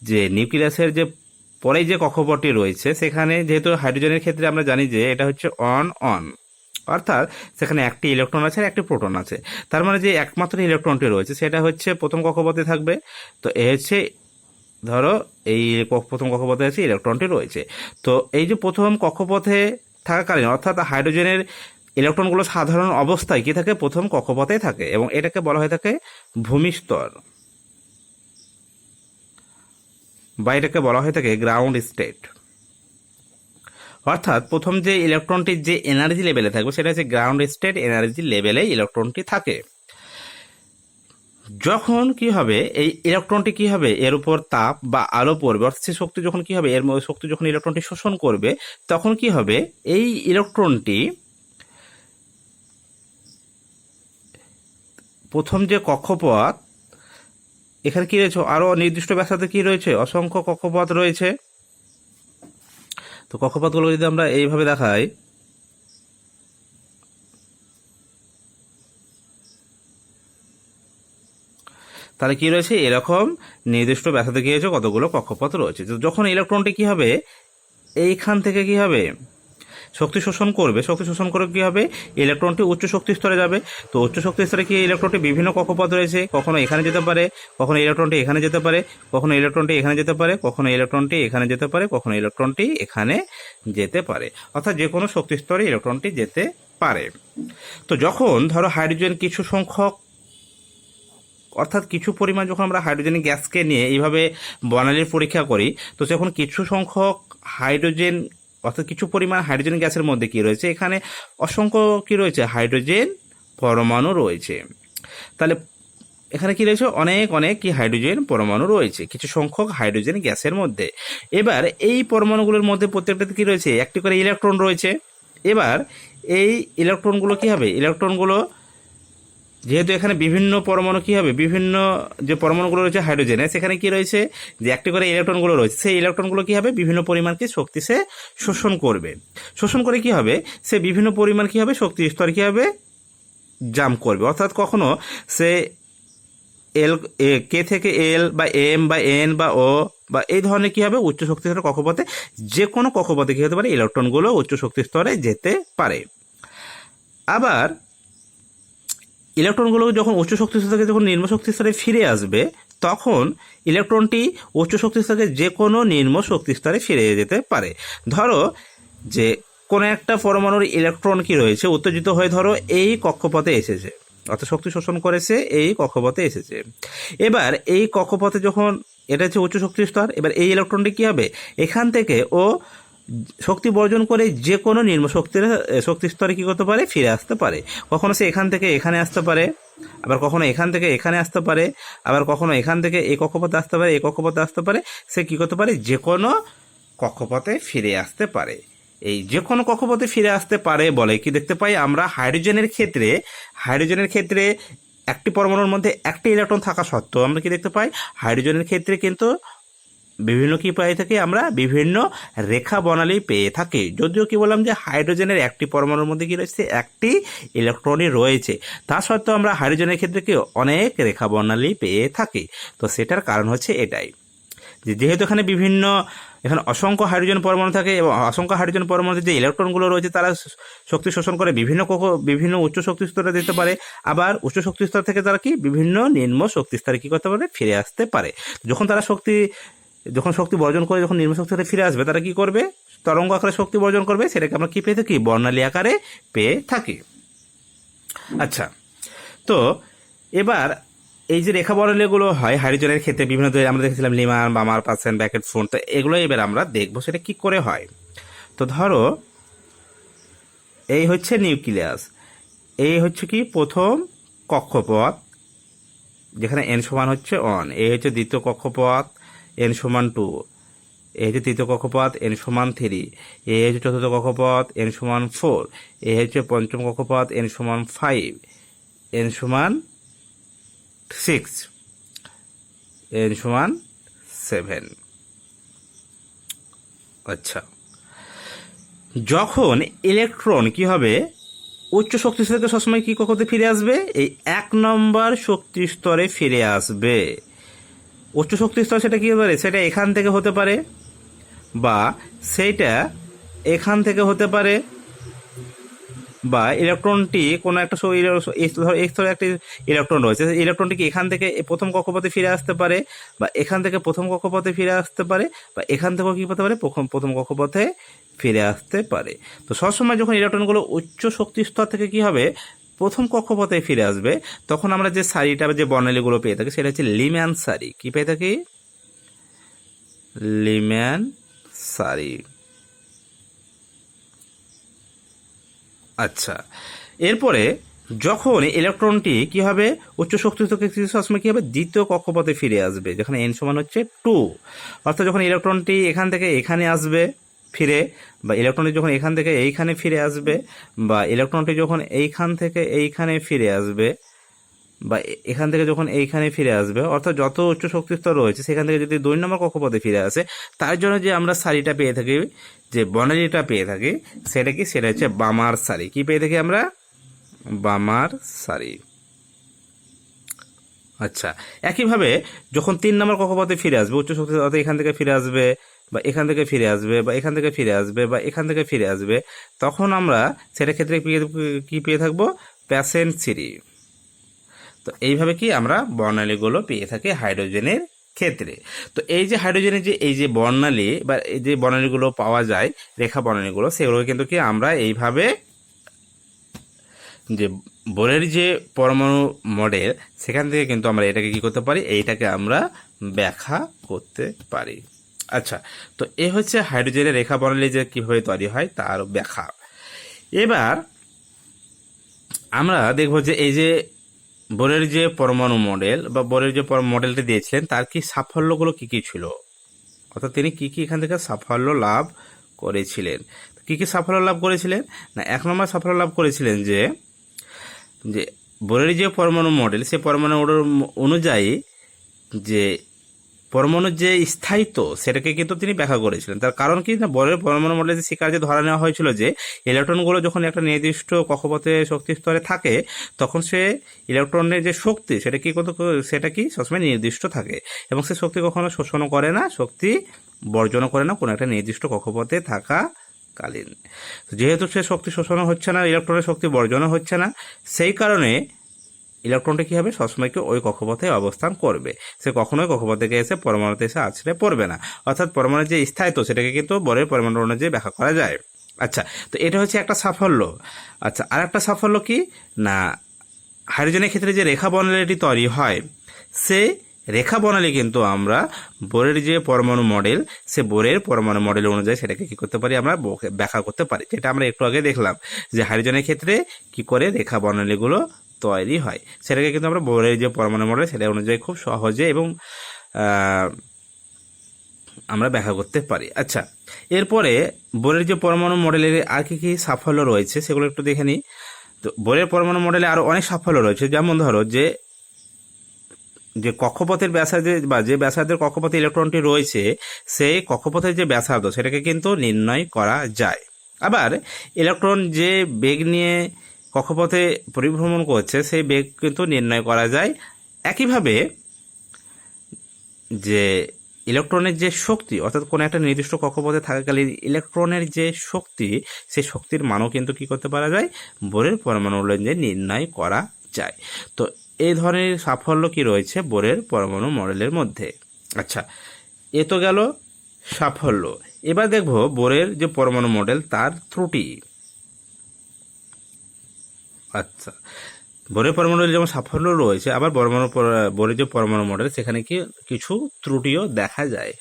যে নিউক্লিয়াসের যে পরে যে কক্ষপথটি রয়েছে, সেখানে যেহেতু হাইড্রোজেনের ক্ষেত্রে আমরা জানি যে এটা হচ্ছে অন অন, অর্থাৎ সেখানে একটি ইলেকট্রন আছে আর একটি প্রোটন আছে। তার মানে যে একমাত্র ইলেকট্রনটি রয়েছে সেটা হচ্ছে প্রথম কক্ষপথে থাকবে। তো এ হচ্ছে ধরো এই প্রথম কক্ষপথে আছে ইলেকট্রনটি রয়েছে। তো এই যে প্রথম কক্ষপথে থাকাকালীন, অর্থাৎ হাইড্রোজেনের ইলেকট্রনগুলো সাধারণ অবস্থায় কি থাকে, প্রথম কক্ষপথেই থাকে এবং এটাকে বলা হয়ে থাকে ভূমিস্তর বা এটাকে বলা হয়ে থাকে গ্রাউন্ড স্টেট। অর্থাৎ প্রথম যে ইলেকট্রনটির যে এনার্জি লেভেলে থাকবে সেটা হচ্ছে গ্রাউন্ড স্টেট এনার্জি লেভেলে ইলেকট্রনটি থাকে। যখন কি হবে, এই ইলেকট্রনটি কি হবে, এর উপর তাপ বা আলো পড়বে, অর্থাৎ সেই শক্তি যখন কি হবে, এর শক্তি যখন ইলেকট্রনটি শোষণ করবে, তখন কি হবে, এই ইলেকট্রনটি প্রথম যে কক্ষপথ, এখানে কি রয়েছে, আরো নির্দিষ্ট ব্যাসার্ধে কি রয়েছে, অসংখ্য কক্ষপথ রয়েছে। তো কক্ষপথগুলো যদি আমরা এইভাবে দেখাই, তাহলে কি রয়েছে, এরকম নির্দিষ্ট ব্যাসার্ধে কি হয়েছে, কতগুলো কক্ষপথ রয়েছে। যখন ইলেকট্রনটি কি হবে, এইখান থেকে কি হবে, শক্তি শোষণ করবে, শক্তি শোষণ করে কি হবে, ইলেকট্রনটি উচ্চ শক্তি স্তরে যাবে। তো উচ্চ শক্তি স্তরে কি ইলেকট্রনটি বিভিন্ন কক্ষপথ রয়েছে, কখনো এখানে যেতে পারে, কখনো ইলেকট্রনটি এখানে যেতে পারে, কখনো ইলেকট্রনটি এখানে যেতে পারে, কখনো ইলেকট্রনটি এখানে যেতে পারে, কখনো ইলেকট্রনটি এখানে যেতে পারে, অর্থাৎ যে কোনো শক্তি স্তরে ইলেকট্রনটি যেতে পারে। তো যখন ধরো হাইড্রোজেন কিছু সংখ্যক, অর্থাৎ কিছু পরিমাণ যখন আমরা হাইড্রোজেন গ্যাসকে নিয়ে এইভাবে বর্ণালীর পরীক্ষা করি, তো যখন কিছু সংখ্যক হাইড্রোজেন, অর্থাৎ কিছু পরিমাণ হাইড্রোজেন গ্যাসের মধ্যে কি রয়েছে, এখানে অসংখ্য কি রয়েছে, হাইড্রোজেন পরমাণু রয়েছে। তাহলে এখানে কি রয়েছে, অনেক অনেক কি হাইড্রোজেন পরমাণু রয়েছে কিছু সংখ্যক হাইড্রোজেন গ্যাসের মধ্যে। এবার এই পরমাণুগুলোর মধ্যে প্রত্যেকটাতে কি রয়েছে, একটি করে ইলেকট্রন রয়েছে। এবার এই ইলেকট্রনগুলো কি হবে, ইলেকট্রনগুলো যেহেতু এখানে বিভিন্ন পরমাণু কি হবে, বিভিন্ন যে পরমাণুগুলো রয়েছে হাইড্রোজেনে, সেখানে কি রয়েছে যে একটি করে ইলেকট্রনগুলো রয়েছে, সেই ইলেকট্রনগুলো কি হবে বিভিন্ন পরিমাণ কি শক্তি সে শোষণ করবে। শোষণ করে কি হবে, সে বিভিন্ন পরিমাণ কি হবে শক্তি স্তর কি হবে জাম্প করবে। অর্থাৎ কখনো সে এল কে থেকে এল বা এম বা এন বা ও বা এই ধরনের কি হবে উচ্চ শক্তি স্তরের কক্ষপথে, যে কোনো কক্ষপথে কি হতে পারে ইলেকট্রনগুলো উচ্চ শক্তি স্তরে যেতে পারে। আবার ইলেকট্রনগুলো যখন উচ্চ শক্তি স্তর থেকে যখন নিম্ন শক্তি স্তরে ফিরে আসবে, তখন ইলেকট্রনটি উচ্চ শক্তি স্তর থেকে যে কোনো নিম্ন শক্তি স্তরে ফিরে যেতে পারে। ধরো যে কোনো একটা পরমাণুর ইলেকট্রন কি রয়েছে উত্তেজিত হয়ে ধরো এই কক্ষপথে এসেছে, অর্থাৎ শক্তি শোষণ করেছে এই কক্ষপথে এসেছে। এবার এই কক্ষপথে যখন এটা হচ্ছে উচ্চ শক্তি স্তর, এবার এই ইলেকট্রনটি কি হবে এখান থেকে ও শক্তি বর্জন করে যে কোনো নিম্ন শক্তি স্তরে কি করতে পারে ফিরে আসতে পারে। কখনো সে এখান থেকে এখানে আসতে পারে, আবার কখনো এখান থেকে এখানে আসতে পারে, আবার কখনো এখান থেকে এই কক্ষপথে আসতে পারে, এই কক্ষপথে আসতে পারে। সে কি করতে পারে যে কোনো কক্ষপথে ফিরে আসতে পারে। এই যে কোনো কক্ষপথে ফিরে আসতে পারে বলে কি দেখতে পাই আমরা হাইড্রোজেনের ক্ষেত্রে একটি পরমাণুর মধ্যে একটি ইলেকট্রন থাকা সত্ত্বেও আমরা কি দেখতে পাই হাইড্রোজেনের ক্ষেত্রে কিন্তু বিভিন্ন কি পেয়ে থাকি আমরা বিভিন্ন রেখা বর্ণালী পেয়ে থাকি। যদিও কি বললাম যে হাইড্রোজেনের একটি পরমাণুর মধ্যে কি রয়েছে একটি ইলেকট্রনই রয়েছে, তা সত্ত্বেও আমরা হাইড্রোজেনের ক্ষেত্রে কি অনেক রেখা বর্ণালী পেয়ে থাকি। তো সেটার কারণ হচ্ছে এটাই যে যেহেতু এখানে অসংখ্য হাইড্রোজেন পরমাণু থাকে এবং অসংখ্য হাইড্রোজেন পরমাণুতে যে ইলেকট্রনগুলো রয়েছে তারা শক্তি শোষণ করে বিভিন্ন উচ্চ শক্তি স্তরে দিতে পারে, আবার উচ্চ শক্তি স্তর থেকে তারা কি বিভিন্ন নিম্ন শক্তি স্তরে কি করতে পারে ফিরে আসতে পারে। যখন শক্তি বর্জন করে যখন নিম্ন শক্তি স্তরে ফিরে আসবে তারা কি করবে তরঙ্গ আকারে শক্তি বর্জন করবে, সেটাকে আমরা কি পেয়ে থাকি বর্ণালী আকারে পেয়ে থাকি। আচ্ছা, তো এবার এই যে রেখা বর্ণালীগুলো হয় হাইড্রোজেনের ক্ষেত্রে বিভিন্ন আমরা দেখেছিলাম লিমার বামার পার্সেন ব্র্যাকেট ফোন, তো এগুলো এবার আমরা দেখবো সেটা কি করে হয়। তো ধরো এই হচ্ছে নিউক্লিয়াস, এই হচ্ছে কি প্রথম কক্ষপথ যেখানে এন সমান হচ্ছে 1, এই হচ্ছে দ্বিতীয় কক্ষপথ এন সমান 2, এই হচ্ছে তৃতীয় কক্ষপথ এন সমান 3, এই হচ্ছে চতুর্থ কক্ষপথ এন সমান 4, এই হচ্ছে পঞ্চম কক্ষপথ এন সমান 5, এন সমান 6, এন সমান 7। আচ্ছা, যখন ইলেকট্রন কি হবে উচ্চ শক্তি স্তর থেকে সবসময় কি কক্ষপথে ফিরে আসবে এই 1 নম্বর শক্তি স্তরে ফিরে আসবে। উচ্চ শক্তি স্তর সেটা কি হতে পারে, সেটা এখান থেকে হতে পারে বা সেটা এখান থেকে হতে পারে, বা ইলেকট্রনটি কোনো একটা স্তরে একটি ইলেকট্রন রয়েছে, ইলেকট্রনটি কি এখান থেকে প্রথম কক্ষপথে ফিরে আসতে পারে, বা এখান থেকে প্রথম কক্ষপথে ফিরে আসতে পারে, বা এখান থেকেও কি করতে পারে প্রথম কক্ষপথে ফিরে আসতে পারে। তো সবসময় যখন ইলেকট্রনগুলো উচ্চ শক্তি স্তর থেকে কি হবে প্রথম কক্ষপথে ফিরে আসবে, তখন আমরা যে সারিটা যে বর্ণালীগুলো পেয়ে থাকি সেটা হচ্ছে লিম্যান সারি। কি পেয়ে থাকি লিম্যান সারি। আচ্ছা, এরপরে যখন ইলেকট্রনটি কি হবে উচ্চ শক্তি থেকে সবসময় কি হবে দ্বিতীয় কক্ষপথে ফিরে আসবে যেখানে এন সমান হচ্ছে 2। অর্থাৎ যখন ইলেকট্রনটি এখান থেকে এখানে আসবে ফিরে, বা ইলেকট্রনটি যখন এখান থেকে এইখানে ফিরে আসবে, বা ইলেকট্রনটি যখন এইখান থেকে এইখানে ফিরে আসবে, বা এখান থেকে যখন এইখানে ফিরে আসবে, অর্থাৎ যত উচ্চ শক্তি স্তর রয়েছে সেখান থেকে যদি 2 নম্বর কক্ষপথে ফিরে আসে, তার জন্য যে আমরা সারিটা পেয়ে থাকি যে বর্ণালীটা পেয়ে থাকি সেটা হচ্ছে বামার সারি। কি পেয়ে থাকি আমরা বামার সারি। আচ্ছা, একইভাবে যখন 3 নম্বর কক্ষপথে ফিরে আসবে উচ্চ শক্তি অর্থাৎ এখান থেকে ফিরে আসবে, বা এখান থেকে ফিরে আসবে, বা এখান থেকে ফিরে আসবে, বা এখান থেকে ফিরে আসবে, তখন আমরা সেটা ক্ষেত্রে কি পেয়ে থাকবো প্যাসেন্ট সিরি। তো এইভাবে কি আমরা বর্ণালীগুলো পেয়ে থাকি হাইড্রোজেনের ক্ষেত্রে। তো এই যে হাইড্রোজেনের এই যে বর্ণালী বা এই যে বর্ণালীগুলো পাওয়া যায় রেখা বর্ণালীগুলো, সেগুলো কিন্তু কি আমরা এইভাবে যে বোরের যে পরমাণু মডেল সেখান থেকে কিন্তু আমরা এটাকে কি করতে পারি এইটাকে আমরা ব্যাখ্যা করতে পারি। আচ্ছা, তো এ হচ্ছে হাইড্রোজেনের রেখা বর্ণালী যে কিভাবে তৈরি হয় তার ব্যাখ্যা। এবার আমরা দেখব যে এই যে বোরের যে পরমাণু মডেল বা বোরের যে মডেলটি দিয়েছিলেন তার কি সাফল্যগুলো কি কি ছিল, অর্থাৎ তিনি কি কি এখান থেকে সাফল্য লাভ করেছিলেন। কি কি সাফল্য লাভ করেছিলেন না, 1 নম্বর সাফল্য লাভ করেছিলেন যে বোরের যে পরমাণু মডেল, সে পরমাণু মডেল অনুযায়ী যে পরমাণুর যে স্থায়িত্ব সেটাকে কিন্তু তিনি ব্যাখ্যা করেছিলেন। তার কারণ কি না, বোরের পরমাণু মডেলে সে কার্যে ধরা নেওয়া হয়েছিল যে ইলেকট্রনগুলো যখন একটা নির্দিষ্ট কক্ষপথে শক্তি স্তরে থাকে, তখন সে ইলেকট্রনের যে শক্তি সেটা কি করতে, সেটা কি সবসময় নির্দিষ্ট থাকে এবং সে শক্তি কখনো শোষণও করে না, শক্তি বর্জনও করে না কোনো একটা নির্দিষ্ট কক্ষপথে থাকা কালীন। যেহেতু সে শক্তি শোষণও হচ্ছে না, ইলেকট্রনের শক্তি বর্জনও হচ্ছে না, সেই কারণে ইলেকট্রনটা কী হবে, সবসময় কি ওই কক্ষপথে অবস্থান করবে, সে কখনোই কক্ষপথ থেকে এসে পরমাণুতে এসে আছড়ে পড়বে না। অর্থাৎ পরমাণুর যে স্থায়িত্ব সেটাকে কিন্তু বোরের পরমাণু অনুযায়ী ব্যাখ্যা করা যায়। আচ্ছা, তো এটা হচ্ছে একটা সাফল্য। আচ্ছা, আর একটা সাফল্য কি না, হাইড্রোজেনের ক্ষেত্রে যে রেখা বর্ণালীটি তৈরি হয়, সে রেখা বর্ণালী কিন্তু আমরা বোরের যে পরমাণু মডেল, সে বোরের পরমাণু মডেল অনুযায়ী সেটাকে কি করতে পারি, আমরা ব্যাখ্যা করতে পারি, যেটা আমরা একটু আগে দেখলাম যে হাইড্রোজেনের ক্ষেত্রে কি করে রেখা বর্ণালীগুলো তৈরি হয়, সেটাকে কিন্তু আমরা বোরের যে পরমাণু মডেল সেটা অনুযায়ী খুব সহজে এবং আমরা ব্যাখ্যা করতে পারি। আচ্ছা, এরপরে বোরের যে পরমাণু মডেলের আর কি কি সাফল্য রয়েছে সেগুলো একটু দেখে নিই। তো বোরের পরমাণু মডেলে আরও অনেক সাফল্য রয়েছে, যেমন ধরো যে কক্ষপথের ব্যাসার্ধে বা যে ব্যাসার্ধের কক্ষপথে ইলেকট্রনটি রয়েছে, সেই কক্ষপথের যে ব্যাসার্ধ সেটাকে কিন্তু নির্ণয় করা যায়। আবার ইলেকট্রন যে বেগ নিয়ে কক্ষপথে পরিভ্রমণ করছে, সেই বেগ কিন্তু নির্ণয় করা যায়। একইভাবে যে ইলেকট্রনের যে শক্তি, অর্থাৎ কোনো একটা নির্দিষ্ট কক্ষপথে থাকাকালীন ইলেকট্রনের যে শক্তি, সেই শক্তির মানও কিন্তু কি করতে পারা যায়, বোরের পরমাণু অনুযায়ী নির্ণয় করা যায়। তো এই ধরনের সাফল্য কি রয়েছে বোরের পরমাণু মডেলের মধ্যে। আচ্ছা, এ তো গেল সাফল্য। এবার দেখব বোরের যে পরমাণু মডেল তার ত্রুটি। আচ্ছা, বোরের পরমাণু যেমন সাফল্য রয়েছে, আবার বোরের যে পরমাণু মডেল সেখানে কি কিছু ত্রুটিও দেখা যায়।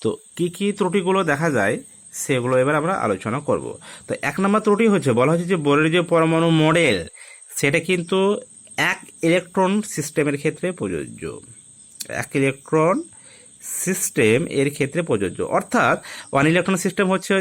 তো কি কি ত্রুটিগুলো দেখা যায় সেগুলো এবার আমরা আলোচনা করব। তো 1 নম্বর ত্রুটি হচ্ছে, বলা হচ্ছে যে বোরের যে পরমাণু মডেল সেটা কিন্তু এক ইলেকট্রন সিস্টেমের ক্ষেত্রে প্রযোজ্য। এক ইলেকট্রন সিস্টেম এর ক্ষেত্রে প্রযোজ্য, অর্থাৎ ওয়ান ইলেকট্রন সিস্টেম হচ্ছে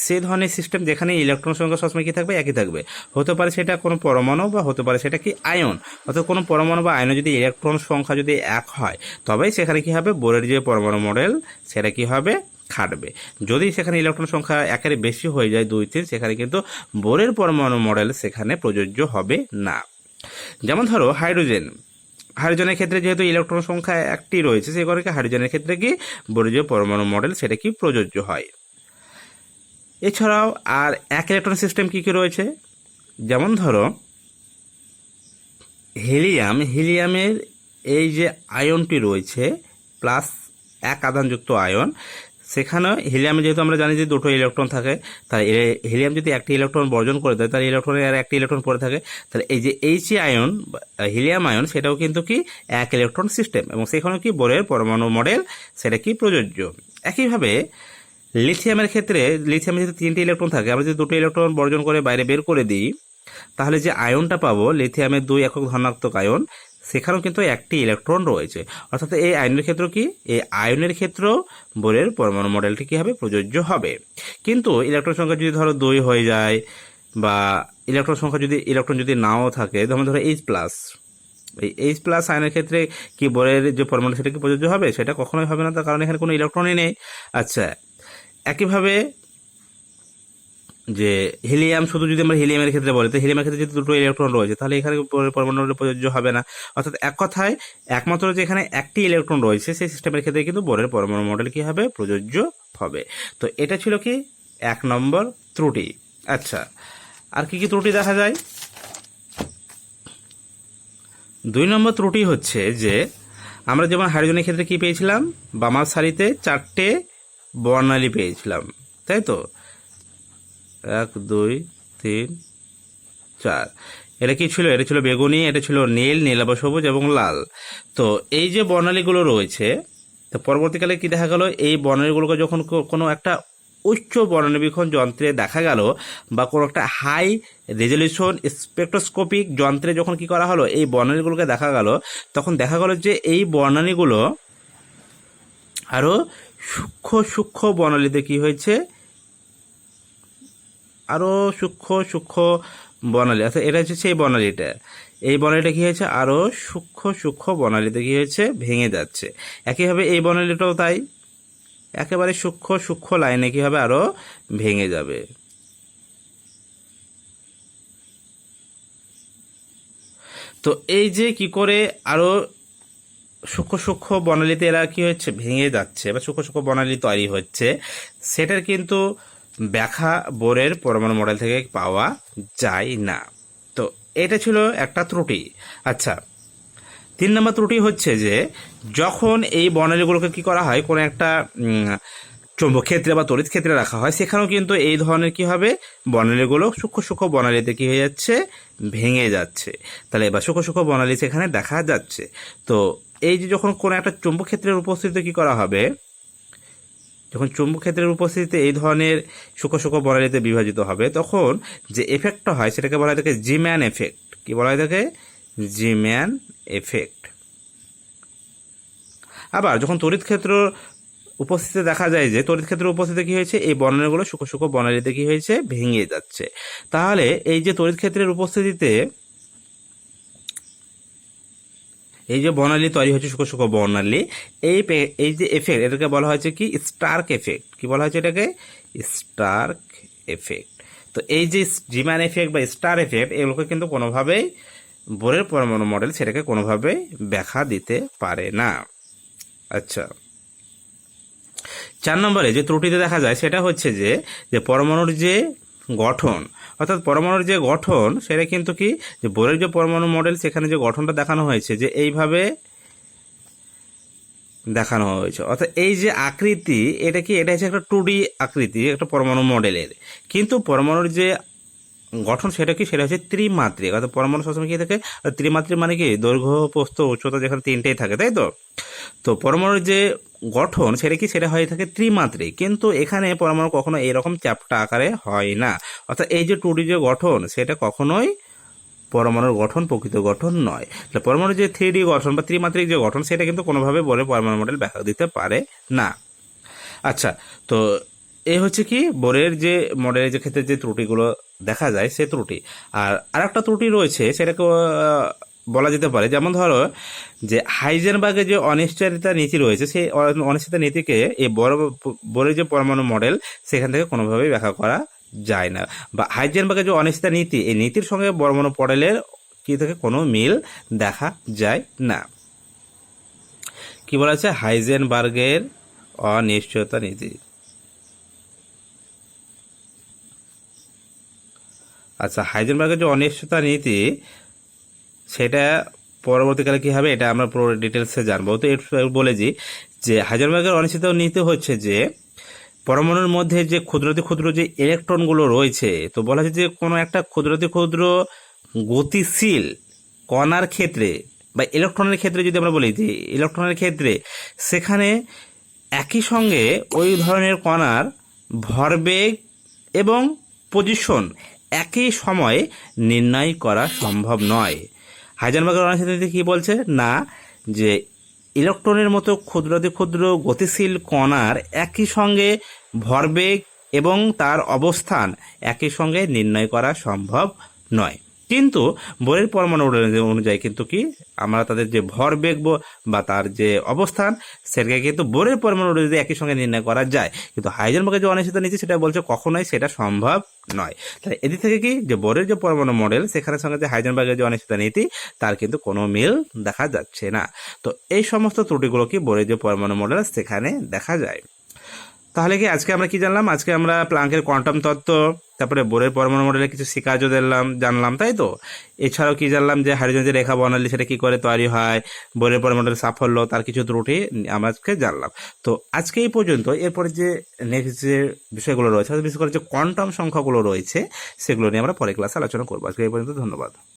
সেই ধরনের সিস্টেম যেখানে ইলেকট্রন সংখ্যা সবসময় কি থাকবে, একই থাকবে। হতে পারে সেটা কোনো পরমাণু বা হতে পারে সেটা কি আয়ন, অর্থাৎ কোনো পরমাণু বা আয়নে যদি ইলেকট্রন সংখ্যা যদি 1 হয়, তবেই সেখানে কি হবে, বোরের যে পরমাণু মডেল সেটা কি হবে, খাটবে। যদি সেখানে ইলেকট্রন সংখ্যা 1-এর বেশি হয়ে যায়, 2, 3, সেখানে কিন্তু বোরের পরমাণু মডেল সেখানে প্রযোজ্য হবে না। যেমন ধরো হাইড্রোজেনের ক্ষেত্রে যেহেতু ইলেকট্রন সংখ্যা 1টি রয়েছে, সেই কারণে হাইড্রোজেনের ক্ষেত্রে কি বোরের যে পরমাণু মডেল সেটা কি প্রযোজ্য হয়। এছাড়াও আর এক ইলেকট্রন সিস্টেম কি কি রয়েছে, যেমন ধরো হিলিয়ামের এই যে আয়নটি রয়েছে +1 আধানযুক্ত আয়ন, সেখানে হিলিয়ামে যেহেতু আমরা জানি যে 2টো ইলেকট্রন থাকে, তাই হিলিয়াম যদি একটি ইলেকট্রন বর্জন করে দেয়, তাহলে ইলেকট্রনের আর একটি ইলেকট্রন পড়ে থাকে, তাহলে এই যে He আয়ন, হিলিয়াম আয়ন, সেটাও কিন্তু কি এক ইলেকট্রন সিস্টেম এবং সেখানেও কি বোরের পরমাণু মডেল সেটা কি প্রযোজ্য। একইভাবে লিথিয়ামের ক্ষেত্রে, লিথিয়ামে যদি 3টি ইলেকট্রন থাকে, আমরা যদি 2টো ইলেকট্রন বর্জন করে বাইরে বের করে দিই, তাহলে যে আয়নটা পাবো লিথিয়ামের 2 একক ধনাত্মক আয়ন, সেখানেও কিন্তু একটি ইলেকট্রন রয়েছে। অর্থাৎ এই আয়নের ক্ষেত্রেও কি, এই আয়নের ক্ষেত্রেও বোরের পরমাণু মডেলটি কি হবে, প্রযোজ্য হবে। কিন্তু ইলেকট্রন সংখ্যা যদি ধরো 2 হয়ে যায়, বা ইলেকট্রন যদি নাও থাকে, যেমন ধরো H+, এই H+ আয়নের ক্ষেত্রে কি বোরের যে পরমাণু সেটা কি প্রযোজ্য হবে, সেটা কখনোই হবে না, তার কারণ এখানে কোনো ইলেকট্রনই নেই। আচ্ছা, একইভাবে যে হিলিয়াম, শুধু যদি আমরা হিলিয়ামের ক্ষেত্রে বলি, তো হিলিয়ামের ক্ষেত্রে যদি 2টো ইলেকট্রন রয়েছে, তাহলে এখানে পরমাণু প্রযোজ্য হবে না। অর্থাৎ এক কথায় একমাত্র যে এখানে একটি ইলেকট্রন রয়েছে, সেই সিস্টেমের ক্ষেত্রে কিন্তু বোরের পরমাণু মডেল কি হবে, প্রযোজ্য হবে। তো এটা ছিল কি 1 নম্বর ত্রুটি। আচ্ছা, আর কি কি ত্রুটি দেখা যায়? 2 নম্বর ত্রুটি হচ্ছে যে আমরা যেমন হাইড্রোজেনের ক্ষেত্রে কি পেয়েছিলাম, বামার সারিতে 4টে বর্ণালী পেয়েছিলাম, তাই তো, 1, 2, 3, 4। এটা কি ছিল, এটা ছিল বেগুনি, এটা ছিল নীল, নীলাভ সবুজ এবং লাল। তো এই যে বর্ণালীগুলো রয়েছে, তো পরবর্তীকালে কি দেখা গেল, এই বর্ণালীগুলোকে যখন কোনো একটা উচ্চ বর্ণালীবীক্ষণ যন্ত্রে দেখা গেল, বা কোনো একটা হাই রেজলিউশন স্পেকট্রোস্কোপিক যন্ত্রে যখন কি করা হলো, এই বর্ণালীগুলোকে দেখা গেল, তখন দেখা গেল যে এই বর্ণালীগুলো আরও সূক্ষ্ম বর্ণালীতে কি হয়েছে, আরও সূক্ষ্ম বর্ণালী। অর্থাৎ এটা হচ্ছে সেই বর্ণালীটা, এই বর্ণালীটা কি হয়েছে আরও সূক্ষ্ম সূক্ষ্ম বর্ণালীতে কি হয়েছে ভেঙে যাচ্ছে। একইভাবে এই বর্ণালীটাও তাই, একেবারে সূক্ষ্ম সূক্ষ্ম লাইনে কি হবে আরও ভেঙে যাবে। তো এই যে কি করে আরও সূক্ষ্ম সূক্ষ্ম বর্ণালীতে এরা কি হচ্ছে ভেঙে যাচ্ছে বা সূক্ষ্ম সূক্ষ্ম বর্ণালী তৈরি হচ্ছে, সেটার কিন্তু ব্যাখ্যা বোরের পরমাণু মডেল থেকে পাওয়া যায় না। তো এটা ছিল একটা ত্রুটি। আচ্ছা, 3 নম্বর ত্রুটি হচ্ছে যে যখন এই বর্ণালীগুলোকে কি করা হয় কোনো একটা চৌম্বক ক্ষেত্রে বা তড়িৎ ক্ষেত্রে রাখা হয়, সেখানেও কিন্তু এই ধরনের কি হবে বর্ণালীগুলো সূক্ষ্ম সূক্ষ্ম বর্ণালীতে কি হয়ে যাচ্ছে ভেঙে যাচ্ছে। তাহলে এবার সূক্ষ্ম সূক্ষ্ম বর্ণালী সেখানে দেখা যাচ্ছে। তো এই যে যখন কোনো একটা চৌম্বক ক্ষেত্রের উপস্থিতিতে কি করা হবে, যখন চৌম্বক ক্ষেত্রের উপস্থিতিতে এই ধরনের সূক্ষ্ম সূক্ষ্ম বর্ণালীতে বিভাজিত হবে, তখন যে এফেক্টটা হয় সেটাকে বলা হয় থাকে জিম্যান এফেক্ট। কি বলা হয় থাকে জিম্যান এফেক্ট। আবার যখন তড়িৎ ক্ষেত্র উপস্থিতিতে দেখা যায় যে তড়িৎ ক্ষেত্রের উপস্থিতিতে কি হয়েছে এই বর্ণালীগুলো সূক্ষ্ম সূক্ষ্ম বর্ণালীতে কি হয়েছে ভেঙে যাচ্ছে। তাহলে এই যে তড়িৎ ক্ষেত্রের উপস্থিতিতে এই যে বর্ণালী তৈরি হচ্ছে সূক্ষ্ম সূক্ষ্ম বর্ণালী, এই যে এফেক্ট এটাকে বলা হয়েছে কি স্টার্ক এফেক্ট। কি বলা হয়েছে এটাকে স্টার্ক এফেক্ট। তো এই যে জিম্যান এফেক্ট বা স্টার এফেক্ট এগুলোকে কিন্তু কোনোভাবেই বোরের পরমাণু মডেল সেটাকে কোনোভাবেই ব্যাখ্যা দিতে পারে না। আচ্ছা, 4 নম্বরে যে ত্রুটিতে দেখা যায় সেটা হচ্ছে যে পরমাণুর যে গঠন, অর্থাৎ পরমাণুর যে গঠন সেটা কিন্তু কি যে বোরের যে পরমাণু মডেল সেখানে যে গঠনটা দেখানো হয়েছে যে এইভাবে দেখানো হয়েছে, অর্থাৎ এই যে আকৃতি এটা হচ্ছে একটা 2D আকৃতি একটা পরমাণু মডেলের, কিন্তু পরমাণুর যে গঠন সেটা হচ্ছে ত্রিমাত্রিক। অর্থাৎ পরমাণু সবসময় কি থাকে ত্রিমাত্রিক, মানে কি দৈর্ঘ্য প্রস্থ উচ্চতা যেখানে 3টেই থাকে, তাই তো। তো পরমাণুর যে গঠন সেটা হয়ে থাকে ত্রিমাত্রিক, কিন্তু এখানে পরমাণু কখনো এরকম চ্যাপ্টা আকারে হয় না। অর্থাৎ এই যে 2D যে গঠন সেটা কখনোই পরমাণুর গঠন প্রকৃত গঠন নয়। পরমাণুর যে 3D গঠন বা ত্রিমাত্রিক যে গঠন সেটা কিন্তু কোনোভাবে বলে পরমাণু মডেল ব্যাখ্যা দিতে পারে না। আচ্ছা, তো এই হচ্ছে কি বোরের যে মডেলের যে ক্ষেত্রে যে ত্রুটিগুলো দেখা যায় সে ত্রুটি। আর আরেকটা ত্রুটি রয়েছে সেটাকে বলা যেতে পারে, যেমন ধরো যে হাইজেনবার্গের যে অনিশ্চয়তা নীতি রয়েছে সেই অনিশ্চয়তা নীতিকে এই বোরের যে পরমাণু মডেল সেখান থেকে কোনোভাবেই ব্যাখ্যা করা যায় না। বা হাইজেনবার্গের যে অনিশ্চয়তা নীতি এই নীতির সঙ্গে পরমাণু মডেলের কি থেকে কোনো মিল দেখা যায় না। কি বলা আছে হাইজেনবার্গের অনিশ্চয়তা নীতি। আচ্ছা, হাইজেনবার্গের যে অনিশ্চয়তা নীতি সেটা পরবর্তীকালে কি হবে এটা আমরা পুরো ডিটেলসে জানবো। তো বলেছি যে হাইজেনবার্গের অনিশ্চয়তা নীতি হচ্ছে যে পরমাণুর মধ্যে যে ক্ষুদ্রাতি ক্ষুদ্র যে ইলেকট্রনগুলো রয়েছে, তো বলা হচ্ছে যে কোনো একটা ক্ষুদ্রাতি ক্ষুদ্র গতিশীল কণার ক্ষেত্রে বা ইলেকট্রনের ক্ষেত্রে যদি আমরা বলি যে ইলেকট্রনের ক্ষেত্রে সেখানে একই সঙ্গে ওই ধরনের কণার ভরবেগ এবং পজিশন একই সময়ে নির্ণয় করা সম্ভব নয়। হাইজেনবার্গের অনিশ্চয়তা নীতি কি বলছে না যে ইলেকট্রনের মতো ক্ষুদ্রাতি ক্ষুদ্র গতিশীল কণার একই সঙ্গে ভরবেগ এবং তার অবস্থান একই সঙ্গে নির্ণয় করা সম্ভব নয়। কিন্তু বোরের পরমাণু অনুযায়ী কিন্তু কি আমরা তাদের যে ভরবেগ বা তার যে অবস্থান সেটাকে কিন্তু বোরের পরমাণু অনুযায়ী একই সঙ্গে নির্ণয় করা যায়, কিন্তু হাইজেনবার্গের যে অনিশ্চয়তা নীতি সেটা বলছে কখনোই সেটা সম্ভব নয়। তাহলে এদিক থেকে কি যে বোরের যে পরমাণু মডেল সেখানের সঙ্গে যে হাইজেনবার্গের যে অনিশ্চয়তা নীতি তার কিন্তু কোনো মিল দেখা যাচ্ছে না। তো এই সমস্ত ত্রুটিগুলো কি বোরের যে পরমাণু মডেল সেখানে দেখা যায়। তাহলে কি আজকে আমরা কি জানলাম, আজকে আমরা প্লাঙ্কের কোয়ান্টাম তত্ত্ব, তারপরে বোরের পরমাণু মডেলের কিছু কাজও জানলাম, তাই তো। এছাড়াও কি জানলাম যে হাইড্রোজেন যে রেখা বর্ণালী সেটা কি করে তৈরি হয়, বোরের পরমাণু মডেলের সাফল্য, তার কিছু ত্রুটি আমরা আজকে জানলাম। তো আজকে এই পর্যন্ত। এরপরে যে নেক্সট যে বিষয়গুলো রয়েছে বিশেষ করে যে কোয়ান্টাম সংখ্যাগুলো রয়েছে সেগুলো নিয়ে আমরা পরে ক্লাসে আলোচনা করবো। আজকে এই পর্যন্ত, ধন্যবাদ।